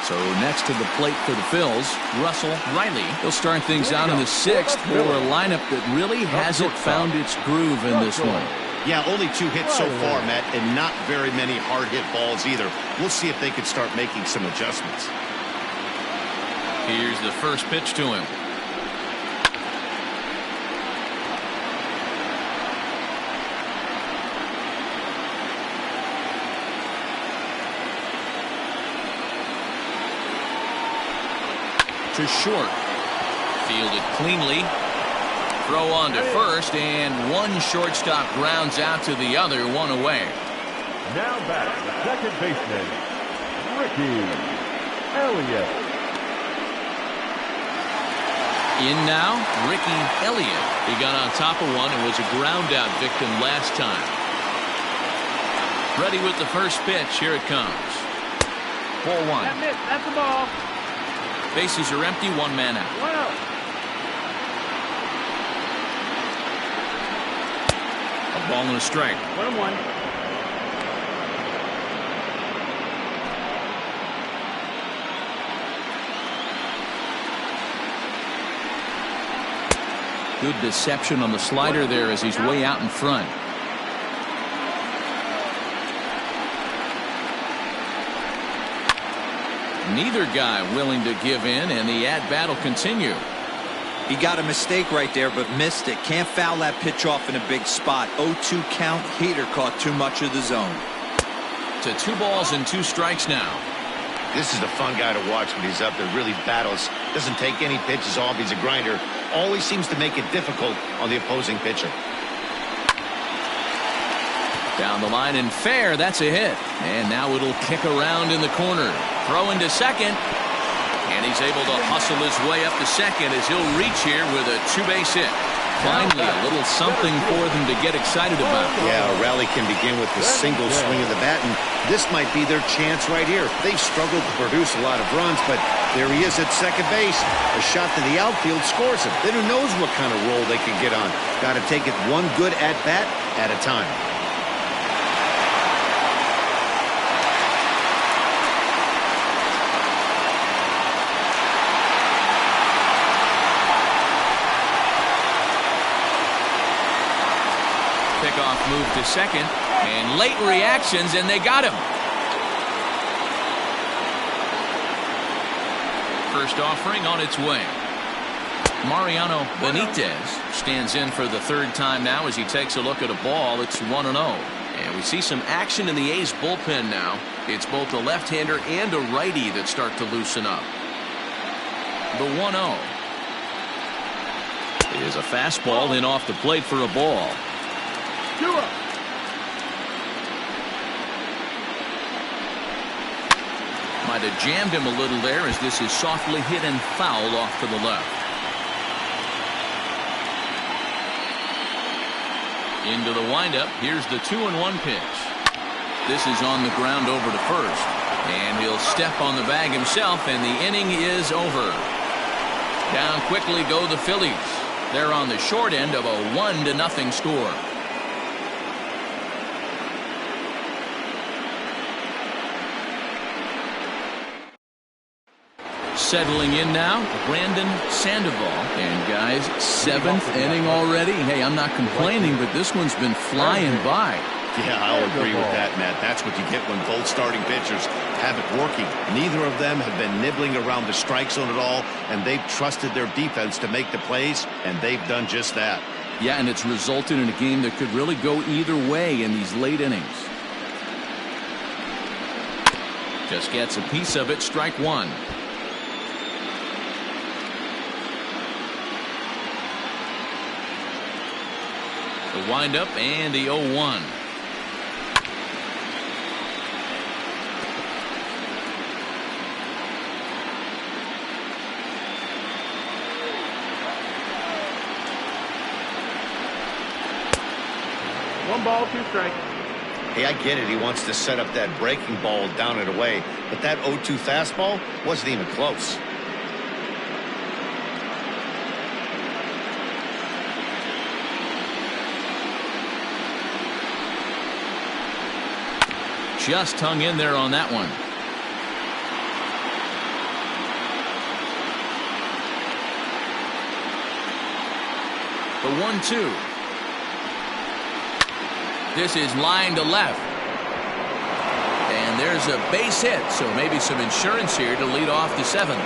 So next to the plate for the Phils, Russell Riley. He'll start things out in the 6th for a lineup that really hasn't found its groove in this one. Yeah, only 2 hits so far, Matt, and not very many hard hit balls either. We'll see if they can start making some adjustments. Here's the first pitch to him. To short. Fielded cleanly. Throw on to first, and 1 shortstop grounds out to the other, 1 away. Now back to second baseman, Ricky Elliott. In now, Ricky Elliott. He got on top of one and was a ground out victim last time. Ready with the first pitch. Here it comes. 4-1. That miss. That's the ball. Bases are empty. One man out. 1-0. A ball and a strike. 1-1. Good deception on the slider there as he's way out in front. Neither guy willing to give in, and the at-bat will continue. He got a mistake right there, but missed it. Can't foul that pitch off in a big spot. 0-2 count. Heater caught too much of the zone. To 2 balls and 2 strikes now. This is a fun guy to watch when he's up there. Really battles. Doesn't take any pitches off. He's a grinder. Always seems to make it difficult on the opposing pitcher. Down the line and fair. That's a hit. And now it'll kick around in the corner. Throw into second. And he's able to hustle his way up to second as he'll reach here with a 2-base hit. Finally, a little something for them to get excited about. Yeah, a rally can begin with a single swing of the bat, and this might be their chance right here. They've struggled to produce a lot of runs, but there he is at second base. A shot to the outfield scores him. Then who knows what kind of roll they can get on. Got to take it one good at-bat at a time. Pickoff move to second, and late reactions, and they got him. First offering on its way. Mariano Benitez stands in for the 3rd time now as he takes a look at a ball. It's 1-0. And we see some action in the A's bullpen now. It's both a left-hander and a righty that start to loosen up. The 1-0 is a fastball in off the plate for a ball. 2-0. Might have jammed him a little there as this is softly hit and foul off to the left. Into the windup. Here's the 2-1 pitch. This is on the ground over to first. And he'll step on the bag himself, and the inning is over. Down quickly go the Phillies. They're on the short end of a 1-0 score. Settling in now, Brandon Sandoval. And guys, 7th inning already. Hey, I'm not complaining, but this one's been flying by. Yeah, I'll agree with that, Matt. That's what you get when both starting pitchers have it working. Neither of them have been nibbling around the strike zone at all, and they've trusted their defense to make the plays, and they've done just that. Yeah, and it's resulted in a game that could really go either way in these late innings. Just gets a piece of it, strike 1. The windup and the 0-1. One ball, 2 strikes. Hey, I get it. He wants to set up that breaking ball down and away, but that 0-2 fastball wasn't even close. Just hung in there on that one. The 1-2. This is line to left. And there's a base hit, so maybe some insurance here to lead off the 7th.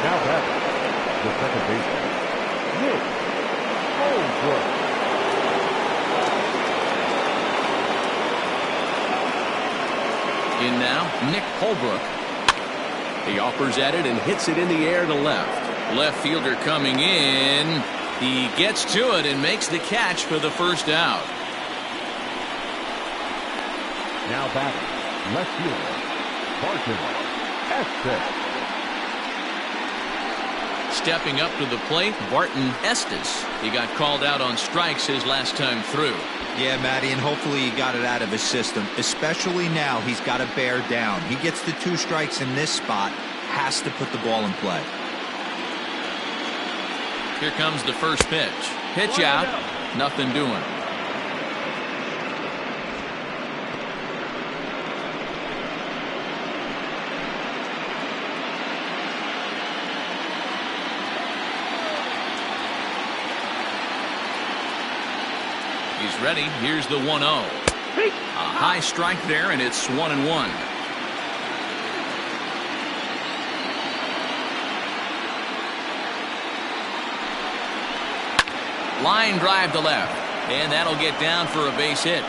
Now back, the second baseman, Nick Holbrook. In now, Nick Holbrook. He offers at it and hits it in the air to left. Left fielder coming in. He gets to it and makes the catch for the first out. Now batting, left fielder, Barton Estes. stepping up to the plate, Barton Estes. He got called out on strikes his last time through. Yeah, Matty, and hopefully he got it out of his system. Especially now, he's got to bear down. He gets the 2 strikes in this spot, has to put the ball in play. Here comes the first pitch. Pitch out, nothing doing. He's ready. Here's the 1-0. A high strike there, and it's 1-1. Line drive to left, and that'll get down for a base hit.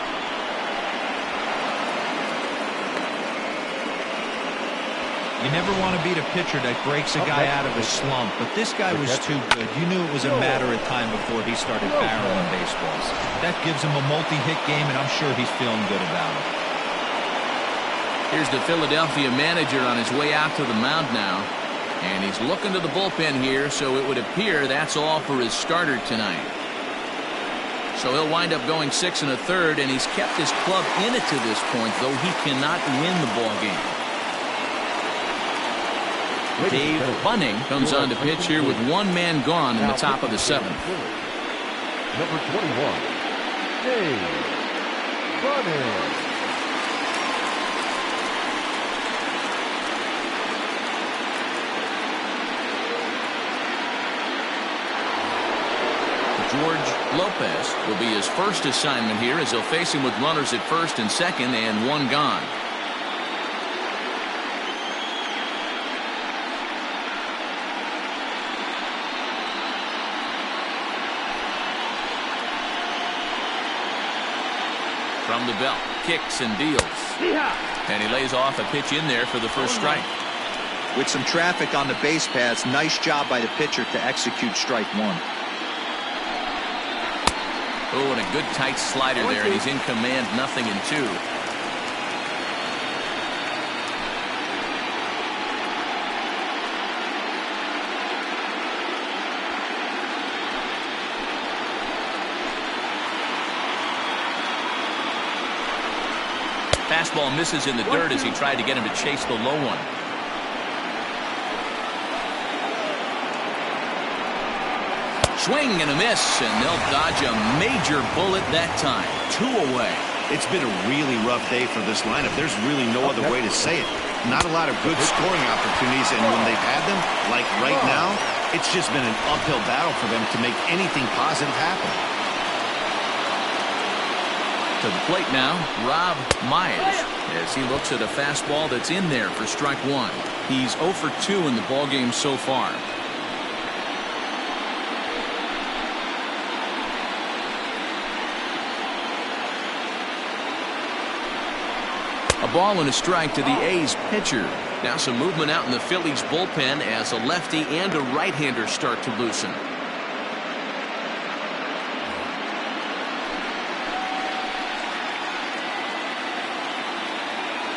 You never want to beat a pitcher that breaks a guy out of a slump, but this guy was too good. You knew it was a matter of time before he started barreling baseballs. That gives him a multi-hit game, and I'm sure he's feeling good about it. Here's the Philadelphia manager on his way out to the mound now, and he's looking to the bullpen here, so it would appear that's all for his starter tonight. So he'll wind up going 6 1/3, and he's kept his club in it to this point, though he cannot win the ball game. Dave Bunning comes on to pitch here with 1 man gone in the top of the 7th. Number 21, Dave Bunning. George Lopez will be his first assignment here as he'll face him with runners at first and second and 1 gone. From the belt, kicks and deals. And he lays off a pitch in there for the first strike. With some traffic on the base paths, nice job by the pitcher to execute strike 1. Oh, and a good tight slider there, and he's in command, 0-2. Fastball misses in the dirt as he tried to get him to chase the low one. Swing and a miss, and they'll dodge a major bullet that time. 2 away. It's been a really rough day for this lineup. There's really no other way to say it. Not a lot of good scoring opportunities, and when they've had them, like right now, it's just been an uphill battle for them to make anything positive happen. To the plate now, Rob Myers, as he looks at a fastball that's in there for strike 1. He's 0 for 2 in the ballgame so far. A ball and a strike to the A's pitcher. Now some movement out in the Phillies bullpen as a lefty and a right-hander start to loosen.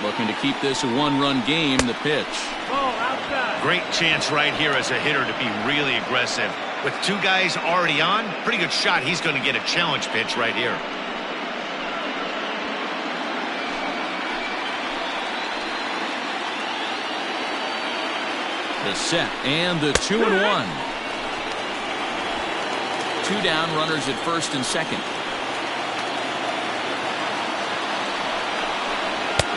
Looking to keep this a 1-run game. The pitch. Great chance right here as a hitter to be really aggressive. With 2 guys already on, pretty good shot he's going to get a challenge pitch right here. The set and the 2-1. 2 down, runners at first and second.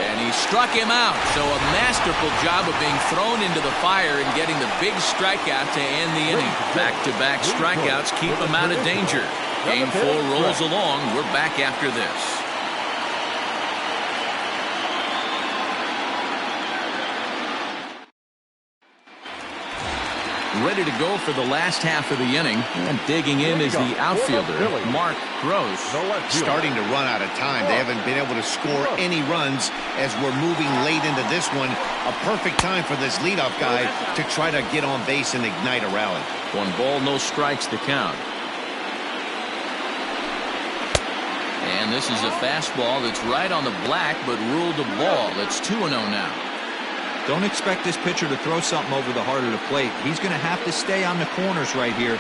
And he struck him out. So a masterful job of being thrown into the fire and getting the big strikeout to end the inning. Back-to-back strikeouts keep him out of danger. Game 4 rolls along. We're back after this. Ready to go for the last half of the inning, and digging in is the outfielder, Mark Gross. Starting to run out of time. They haven't been able to score any runs as we're moving late into this one. A perfect time for this leadoff guy to try to get on base and ignite a rally. 1 ball, no strikes to count. And this is a fastball that's right on the black, but ruled a ball. It's 2-0 now. Don't expect this pitcher to throw something over the heart of the plate. He's going to have to stay on the corners right here.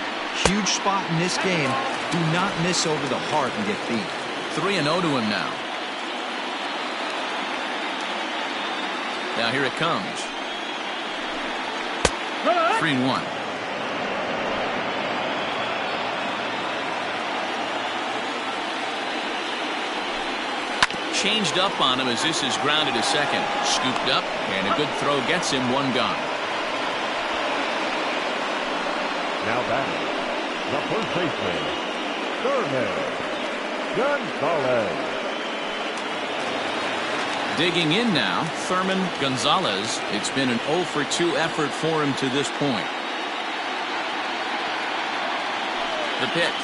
Huge spot in this game. Do not miss over the heart and get beat. 3-0 to him now. Now here it comes. 3-1. Changed up on him as this is grounded to second. Scooped up, and a good throw gets him one gone. Now batting, the first baseman, Gonzalez. Digging in now, Thurman Gonzalez. It's been an 0 for 2 effort for him to this point. The pitch.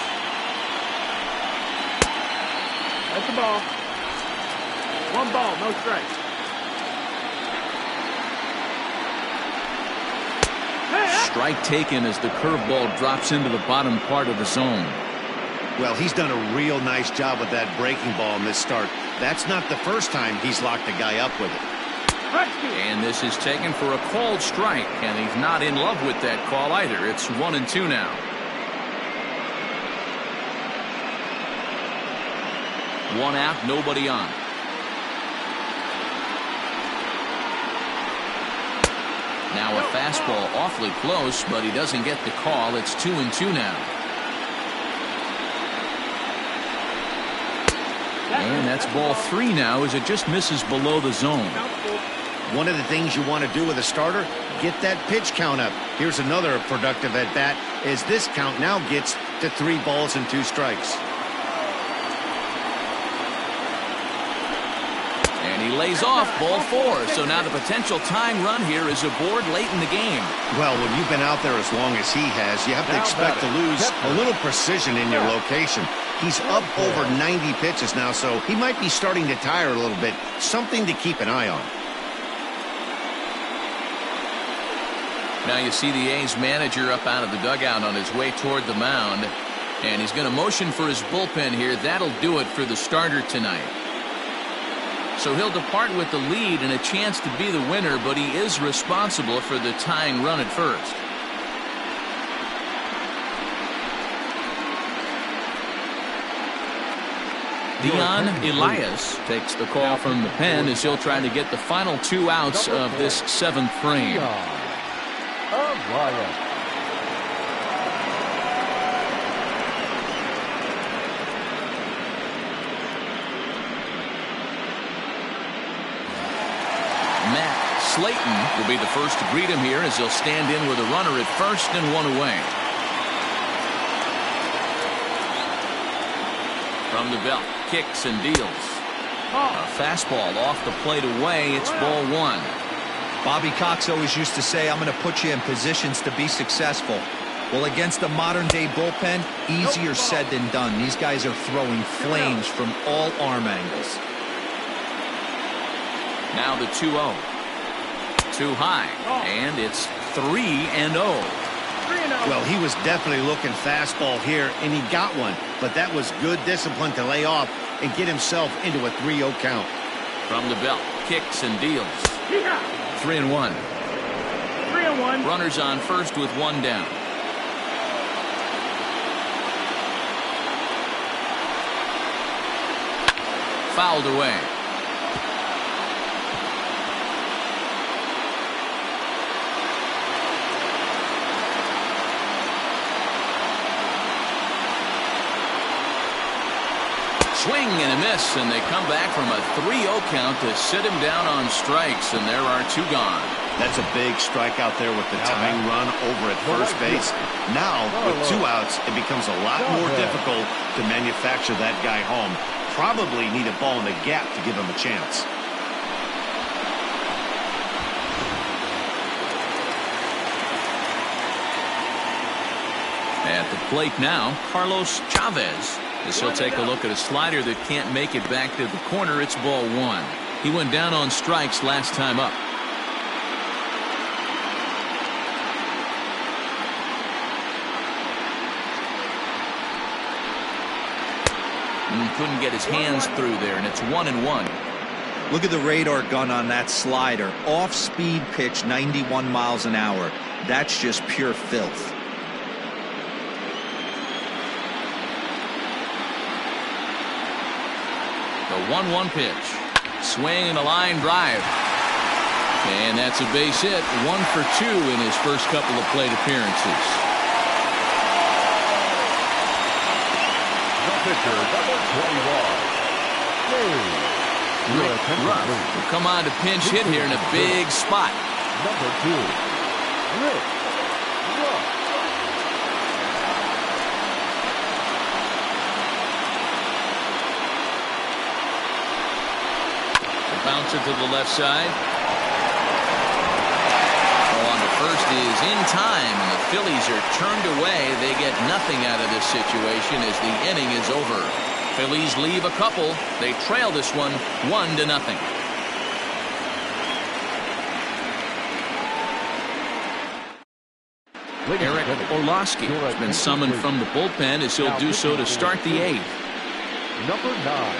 That's the ball. 1 ball, no strikes. Strike taken as the curveball drops into the bottom part of the zone. Well, he's done a real nice job with that breaking ball in this start. That's not the first time he's locked a guy up with it. And this is taken for a called strike, and he's not in love with that call either. It's 1-2 now. One out, nobody on. Now a fastball awfully close, but he doesn't get the call. It's 2-2 now. And that's ball 3 now as it just misses below the zone. One of the things you want to do with a starter, get that pitch count up. Here's another productive at bat as this count now gets to 3 balls and 2 strikes. And he lays off ball 4. So now the potential tying run here is aboard late in the game. Well, when you've been out there as long as he has, you have to expect to lose a little precision in your location. He's up over 90 pitches now, so he might be starting to tire a little bit. Something to keep an eye on. Now you see the A's manager up out of the dugout on his way toward the mound. And he's going to motion for his bullpen here. That'll do it for the starter tonight. So he'll depart with the lead and a chance to be the winner, but he is responsible for the tying run at first. Dion Elias takes the call from the pen as he'll try to get the final 2 outs of this 7th frame. Matt Slayton will be the first to greet him here as he'll stand in with a runner at first and 1 away. From the belt, kicks and deals. A fastball off the plate away. It's ball 1. Bobby Cox always used to say, I'm going to put you in positions to be successful. Well, against a modern-day bullpen, easier said than done. These guys are throwing flames from all arm angles. Now the 2-0. Too high, and it's 3-0. Well, he was definitely looking fastball here, and he got one. But that was good discipline to lay off and get himself into a 3-0 count. From the belt, kicks and deals. 3-1. 3-1. Runners on first with 1 down. Fouled away. Swing and a miss, and they come back from a 3-0 count to sit him down on strikes, and there are 2 gone. That's a big strike out there with the tying run over at first base. Now, with 2 outs, it becomes a lot more difficult to manufacture that guy home. Probably need a ball in the gap to give him a chance. At the plate now, Carlos Chavez. As he'll take a look at a slider that can't make it back to the corner. It's ball 1. He went down on strikes last time up. And couldn't get his hands through there, and it's 1-1. Look at the radar gun on that slider. Off-speed pitch, 91 miles an hour. That's just pure filth. The 1-1 pitch. Swing and a line drive. And that's a base hit. 1 for 2 in his first couple of plate appearances. The pitcher, number 21. Rick Ruff will come on to pinch hit here in a big spot. Number 2, Rick Ruff. Bouncer to the left side. Oh, on the first is in time, and the Phillies are turned away. They get nothing out of this situation as the inning is over. Phillies leave a couple. They trail this one 1-0. Eric Orlowski has been summoned from the bullpen as he'll do so to start the 8th. Number 9,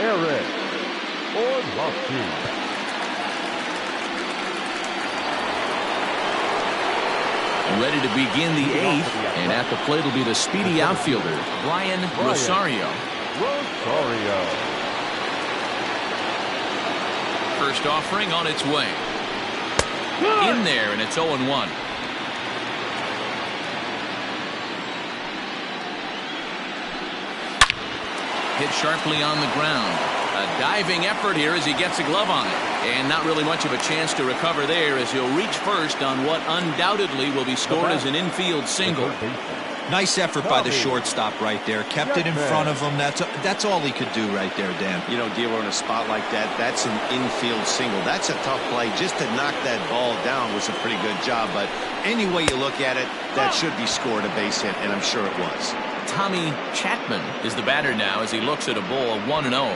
Eric Orlowski. Ready to begin the 8th, and at the plate will be the speedy outfielder, Brian Rosario. First offering on its way. In there, and it's 0-1. Hit sharply on the ground. A diving effort here as he gets a glove on it. And not really much of a chance to recover there as he'll reach first on what undoubtedly will be scored as an infield single. Nice effort by the shortstop right there. Kept it in front of him. That's all he could do right there, Dan. You know, Dealer, in a spot like that, that's an infield single. That's a tough play. Just to knock that ball down was a pretty good job. But any way you look at it, that should be scored a base hit, and I'm sure it was. Tommy Chapman is the batter now as he looks at a ball 1-0.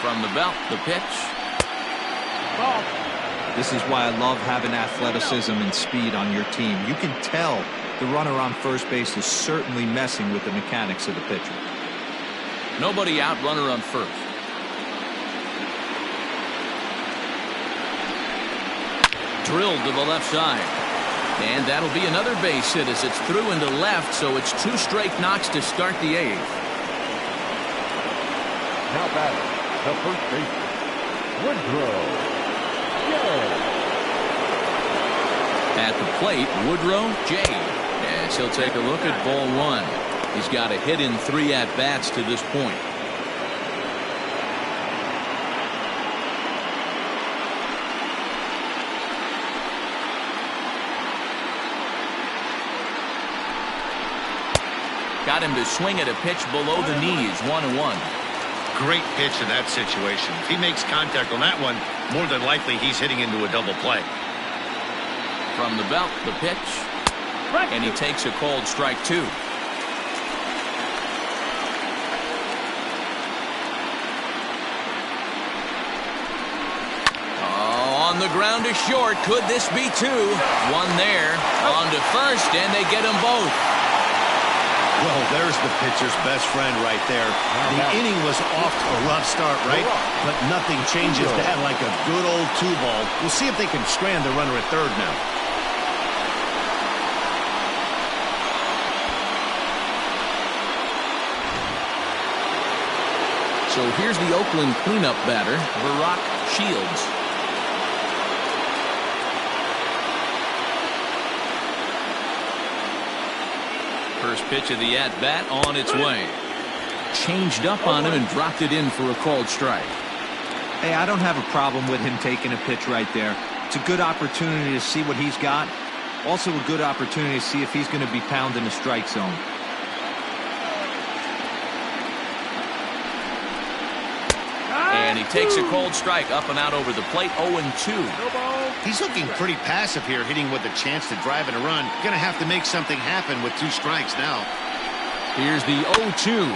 From the belt, the pitch. Ball. This is why I love having athleticism and speed on your team. You can tell the runner on first base is certainly messing with the mechanics of the pitcher. Nobody out, runner on first. Drilled to the left side. And that'll be another base hit as it's through into left, so it's 2 straight knocks to start the 8th. Now batting, the first baseman, Woodrow. At the plate, Woodrow J. As he'll take a look at ball 1. He's got a hit in 3 at-bats to this point. Got him to swing at a pitch below the knees, 1-1. Great pitch in that situation. If he makes contact on that one, more than likely he's hitting into a double play. From the belt, the pitch. And he takes a called strike 2. On the ground to short. Could this be 2? 1 there. On to first, and they get them both. Well, there's the pitcher's best friend right there. The inning was off to a rough start, right? But nothing changes that like a good old 2-ball. We'll see if they can strand the runner at third now. So here's the Oakland cleanup batter, Barack Shields. First pitch of the at-bat on its way. Changed up on him and dropped it in for a called strike. Hey, I don't have a problem with him taking a pitch right there. It's a good opportunity to see what he's got. Also a good opportunity to see if he's going to be pounding the strike zone. And he takes a cold strike up and out over the plate, 0-2. He's looking pretty passive here, hitting with a chance to drive in a run. Going to have to make something happen with 2 strikes now. Here's the 0-2.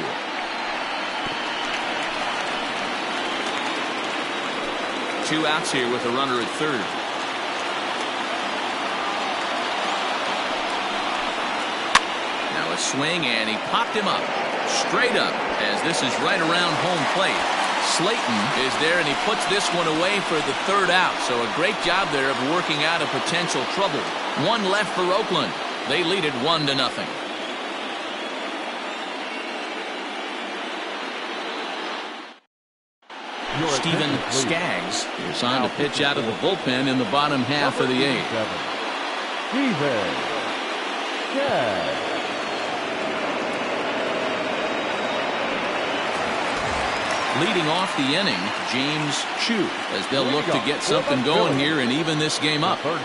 Two outs here with a runner at third. A swing, and he popped him up. Straight up, as this is right around home plate. Slayton is there, and he puts this one away for the third out. So a great job there of working out a potential trouble. One left for Oakland. They lead it 1-0. Steven Skaggs is on to pitch out of the bullpen in the bottom half of the 8th. Steven Skaggs. Leading off the inning, James Chu, as they'll look to get something going here and even this game up. Third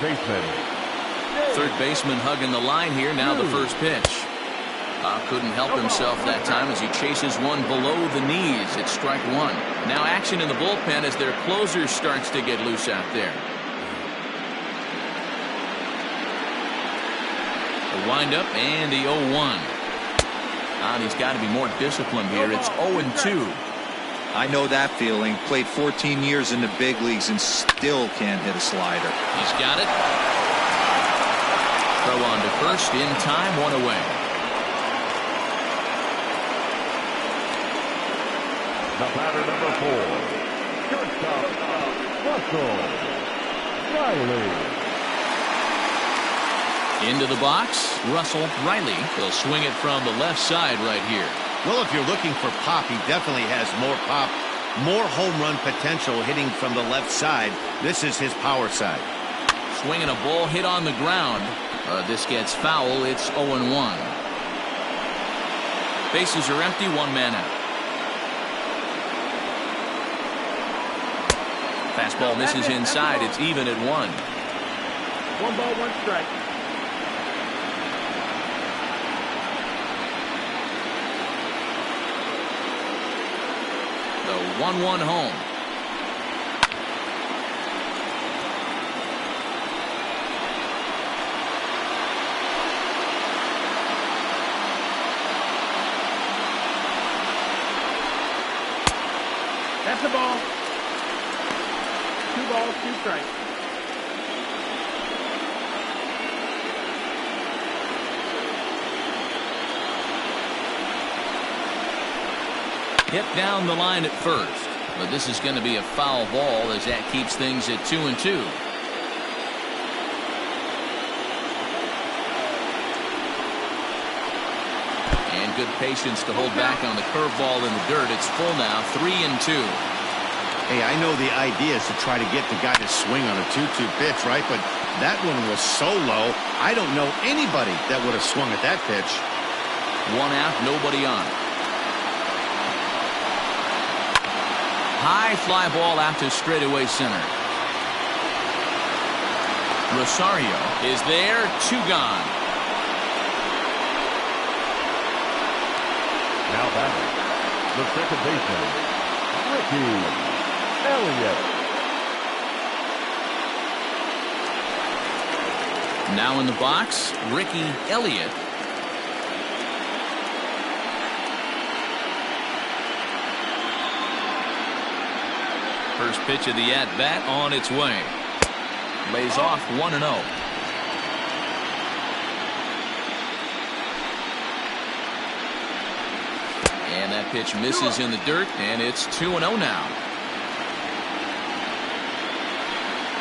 baseman hugging the line here. Now the first pitch. Bob couldn't help himself that time as he chases one below the knees. It's strike one. Now action in the bullpen as their closer starts to get loose out there. The windup and the 0-1. And he's got to be more disciplined here. It's 0-2. I know that feeling. Played 14 years in the big leagues and still can't hit a slider. He's got it. Throw on to first in time, one away. The batter, number 4, shortstop, Russell Riley. Into the box, Russell Riley. He'll swing it from the left side right here. Well, if you're looking for pop, he definitely has more pop, more home run potential hitting from the left side. This is his power side. Swinging a ball hit on the ground. This gets foul. It's 0-1. Bases are empty, one man out. Fastball misses inside. It's even at 1. 1 ball, 1 strike. The 1-1 home. That's the ball. 2 balls, 2 strikes. Hit down the line at first, but this is going to be a foul ball as that keeps things at 2-2. And good patience to hold back on the curveball in the dirt. It's full now, 3-2. Hey, I know the idea is to try to get the guy to swing on a 2-2 pitch, right? But that one was so low, I don't know anybody that would have swung at that pitch. 1 out, nobody on. High fly ball out to straightaway center. Rosario is there, 2 gone. Now batting, the second baseman, Ricky Elliott. Now in the box, Ricky Elliott. First pitch of the at-bat on its way. Lays off 1-0. And that pitch misses in the dirt, and it's 2-0 now.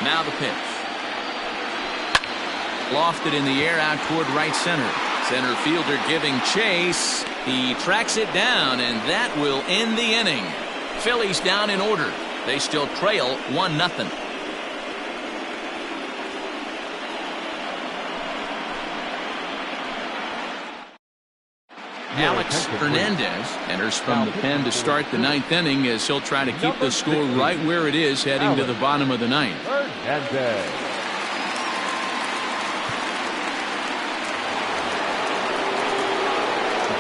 Now the pitch. Lofted in the air out toward right center. Center fielder giving chase. He tracks it down, and that will end the inning. Phillies down in order. They still trail 1-0. Alex Hernandez enters from the pen to start the 9th inning as he'll try to keep the score right where it is heading to the bottom of the 9th.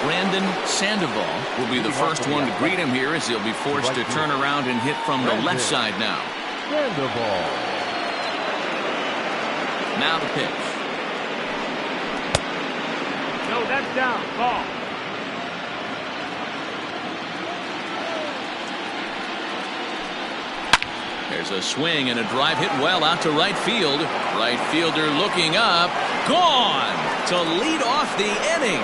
Brandon Sandoval will be the first one to greet him here as he'll be forced to turn around and hit from the left side now. Sandoval. Now the pitch. No, that's down. Ball. There's a swing and a drive hit well out to right field. Right fielder looking up. Gone to lead off the inning.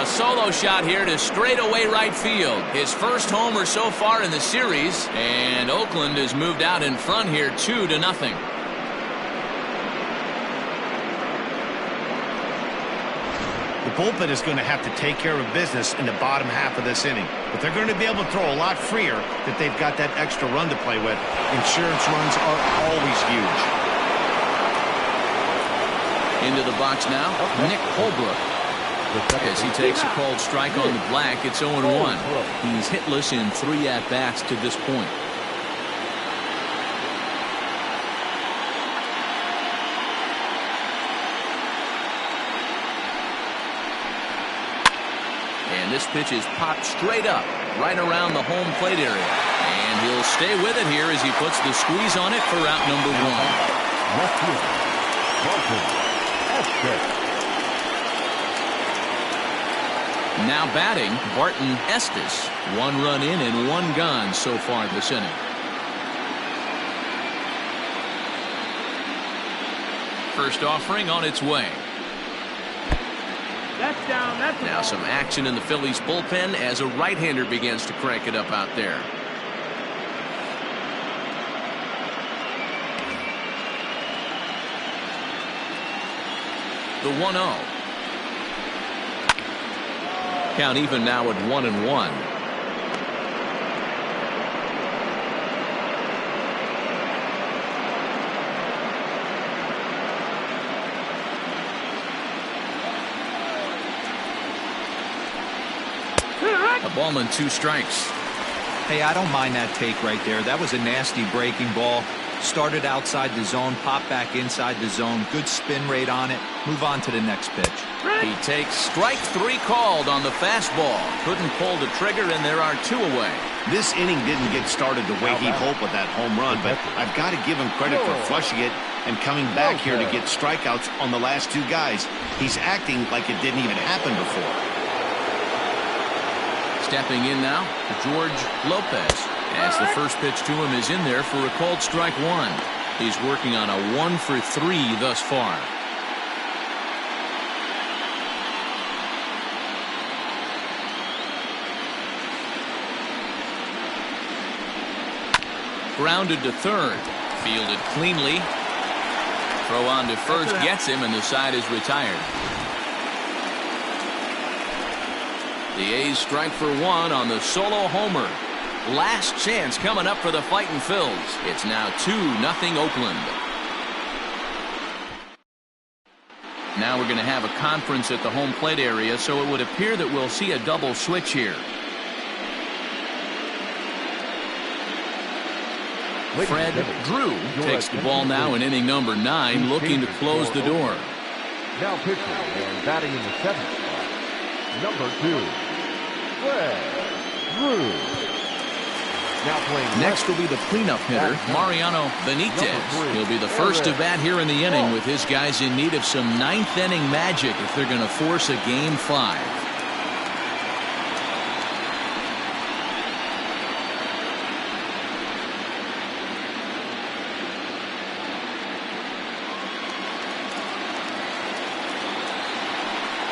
A solo shot here to straightaway right field. His first homer so far in the series, and Oakland has moved out in front here 2-0. The bullpen is going to have to take care of business in the bottom half of this inning. But they're going to be able to throw a lot freer if they've got that extra run to play with. Insurance runs are always huge. Into the box now, Nick Holbrook. As he takes a called strike on the black, it's 0-1. He's hitless in 3 at-bats to this point. And this pitch is popped straight up, right around the home plate area. And he'll stay with it here as he puts the squeeze on it for out number 1. Left field. Now batting, Barton Estes. 1 run in and 1 gone so far this inning. First offering on its way. That's down. That's Now some action in the Phillies bullpen as a right-hander begins to crank it up out there. The 1-0. Count even now at 1-1. A ball and 2 strikes. Hey, I don't mind that take right there. That was a nasty breaking ball. Started outside the zone, popped back inside the zone. Good spin rate on it. Move on to the next pitch. He takes strike 3 called on the fastball. Couldn't pull the trigger, and there are 2 away. This inning didn't get started the way he hoped with that home run, but I've got to give him credit for flushing it and coming back here to get strikeouts on the last 2 guys. He's acting like it didn't even happen before. Stepping in now, George Lopez. As the first pitch to him is in there for a called strike 1. He's working on a 1 for 3 thus far. Grounded to third. Fielded cleanly. Throw on to first gets him, and the side is retired. The A's strike for 1 on the solo homer. Last chance coming up for the Fightin' Phils. It's now 2-0 Oakland. Now we're going to have a conference at the home plate area, so it would appear that we'll see a double switch here. Fred Drew takes the ball now in inning number 9, looking to close the door. Now pitching and batting in the 7th spot, number 2, Fred Drew. Now playing next will be the cleanup hitter, Mariano Benitez. He'll be the first to bat here in the inning, with his guys in need of some 9th inning magic if they're going to force a Game 5.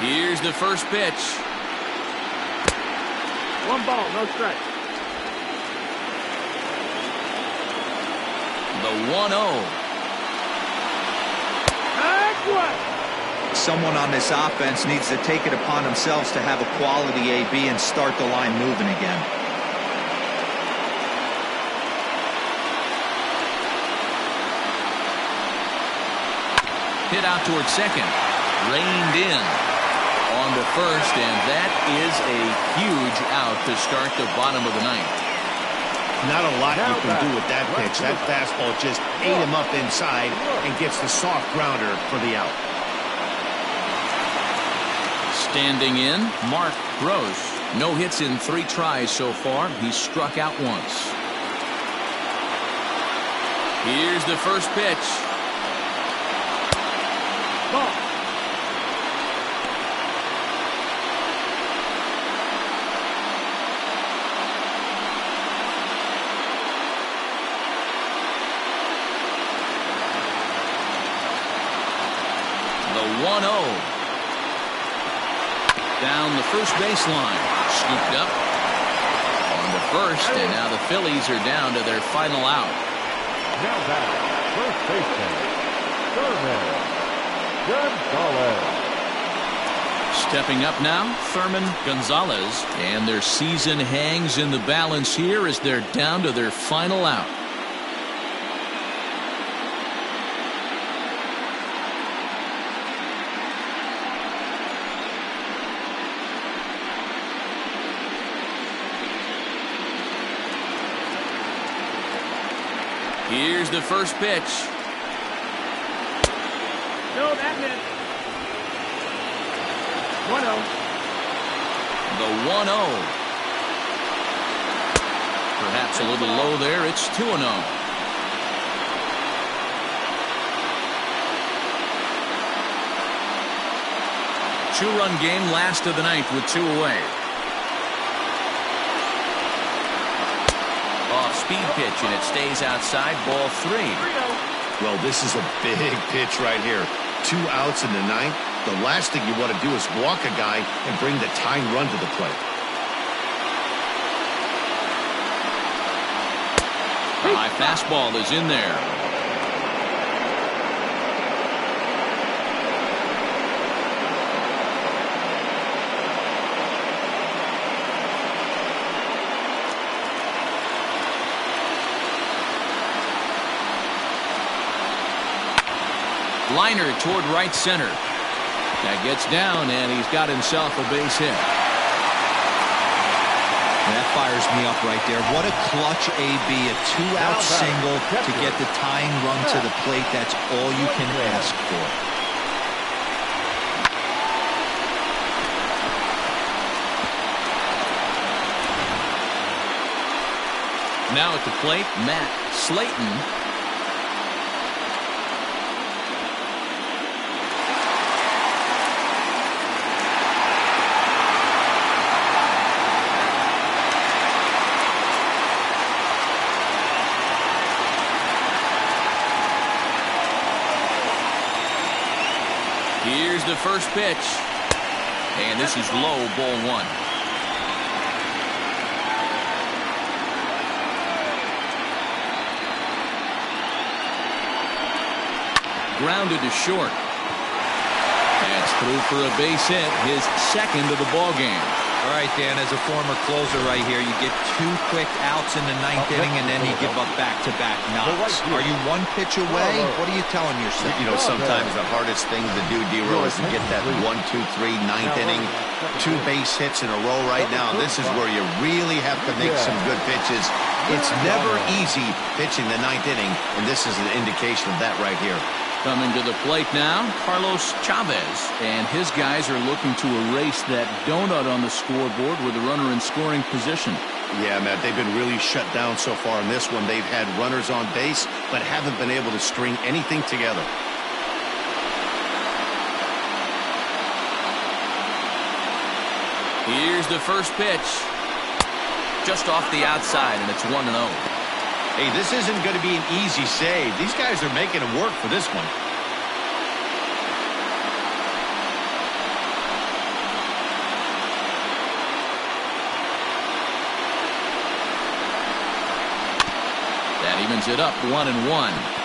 Here's the first pitch. 1 ball, no strike. The 1-0. Someone on this offense needs to take it upon themselves to have a quality AB and start the line moving again. Hit out towards second. Reined in on to first, and that is a huge out to start the bottom of the 9th. Not a lot you can do with that pitch. That fastball just ate him up inside and gets the soft grounder for the out. Standing in, Mark Gross. No hits in 3 tries so far. He's struck out once. Here's the first pitch. Ball. The 1-0. Down the first baseline. Scooped up. On to first, and now the Phillies are down to their final out. Now back, first baseman, Thurman Gonzalez. Stepping up now, Thurman Gonzalez. And their season hangs in the balance here as they're down to their final out. Here's the first pitch. No, that missed. 1-0. The 1-0. Perhaps a little low there. It's 2-0. Two-run game, last of the ninth with 2 away. Off-speed pitch, and it stays outside. Ball 3. 3-0. Well, this is a big pitch right here. 2 outs in the ninth. The last thing you want to do is walk a guy and bring the tying run to the plate. A high fastball is in there. Liner toward right center. That gets down, and he's got himself a base hit. That fires me up right there. What a clutch AB, a 2-out single to get the tying run to the plate. That's all you can ask for. Now at the plate, Matt Slayton. Here's the first pitch. And this is low, ball 1. Grounded to short. That's through for a base hit, his second of the ball game. All right, Dan, as a former closer right here, you get 2 quick outs in the ninth inning, and then you give up back-to-back knocks. Are you 1 pitch away? What are you telling yourself? You know, sometimes the hardest thing to do, D-Roll, is to get that 1, 2, 3, ninth inning, 2 base hits in a row right now. This is where you really have to make some good pitches. It's never easy pitching the ninth inning, and this is an indication of that right here. Coming to the plate now, Carlos Chavez, and his guys are looking to erase that donut on the scoreboard with a runner in scoring position. Yeah, Matt, they've been really shut down so far in this one. They've had runners on base, but haven't been able to string anything together. Here's the first pitch. Just off the outside, and it's 1-0. Hey, this isn't going to be an easy save. These guys are making them work for this one. That evens it up, 1-1.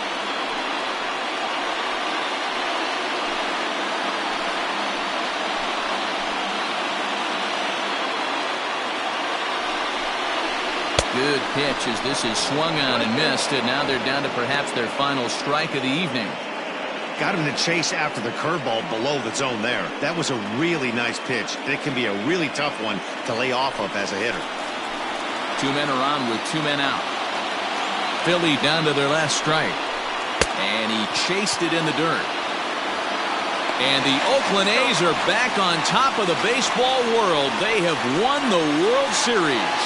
Good pitch as this is swung on and missed, and now they're down to perhaps their final strike of the evening. Got him to chase after the curveball below the zone there. That was a really nice pitch. It can be a really tough one to lay off of as a hitter. 2 men are on with 2 men out. Philly down to their last strike. And he chased it in the dirt. And the Oakland A's are back on top of the baseball world. They have won the World Series.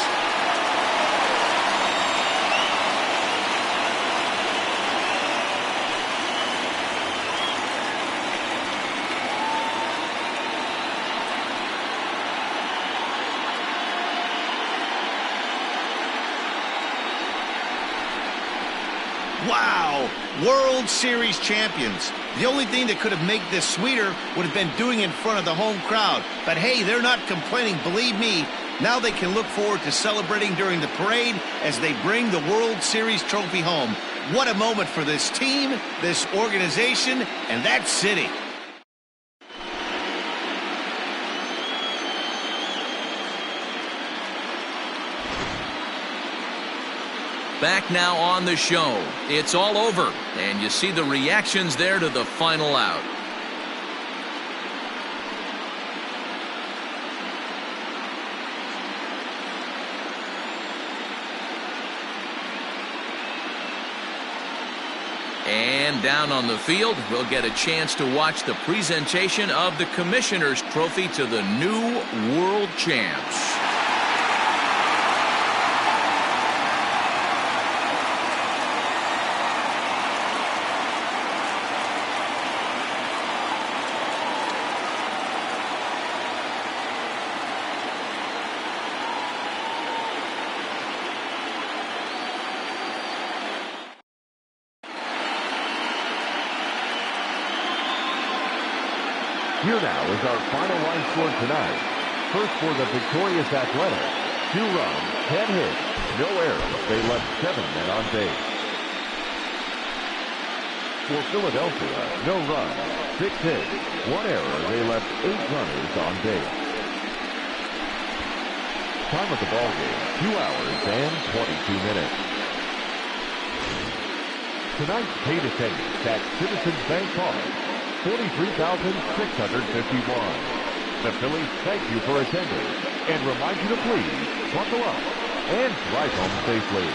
Wow, World Series champions. The only thing that could have made this sweeter would have been doing it in front of the home crowd. But hey, they're not complaining, believe me. Now they can look forward to celebrating during the parade as they bring the World Series trophy home. What a moment for this team, this organization, and that city. Back now on the show. It's all over, and you see the reactions there to the final out. And down on the field, we'll get a chance to watch the presentation of the Commissioner's Trophy to the new world champs. Here now is our final line score tonight. First for the victorious Athletics, 2 runs, 10 hits, no errors. They left 7 men on base. For Philadelphia, no runs, 6 hits, 1 error. They left 8 runners on base. Time of the ball game, 2 hours and 22 minutes. Tonight's paid attendance at Citizens Bank Park, 43,651. The Phillies thank you for attending and remind you to please buckle up and drive home safely.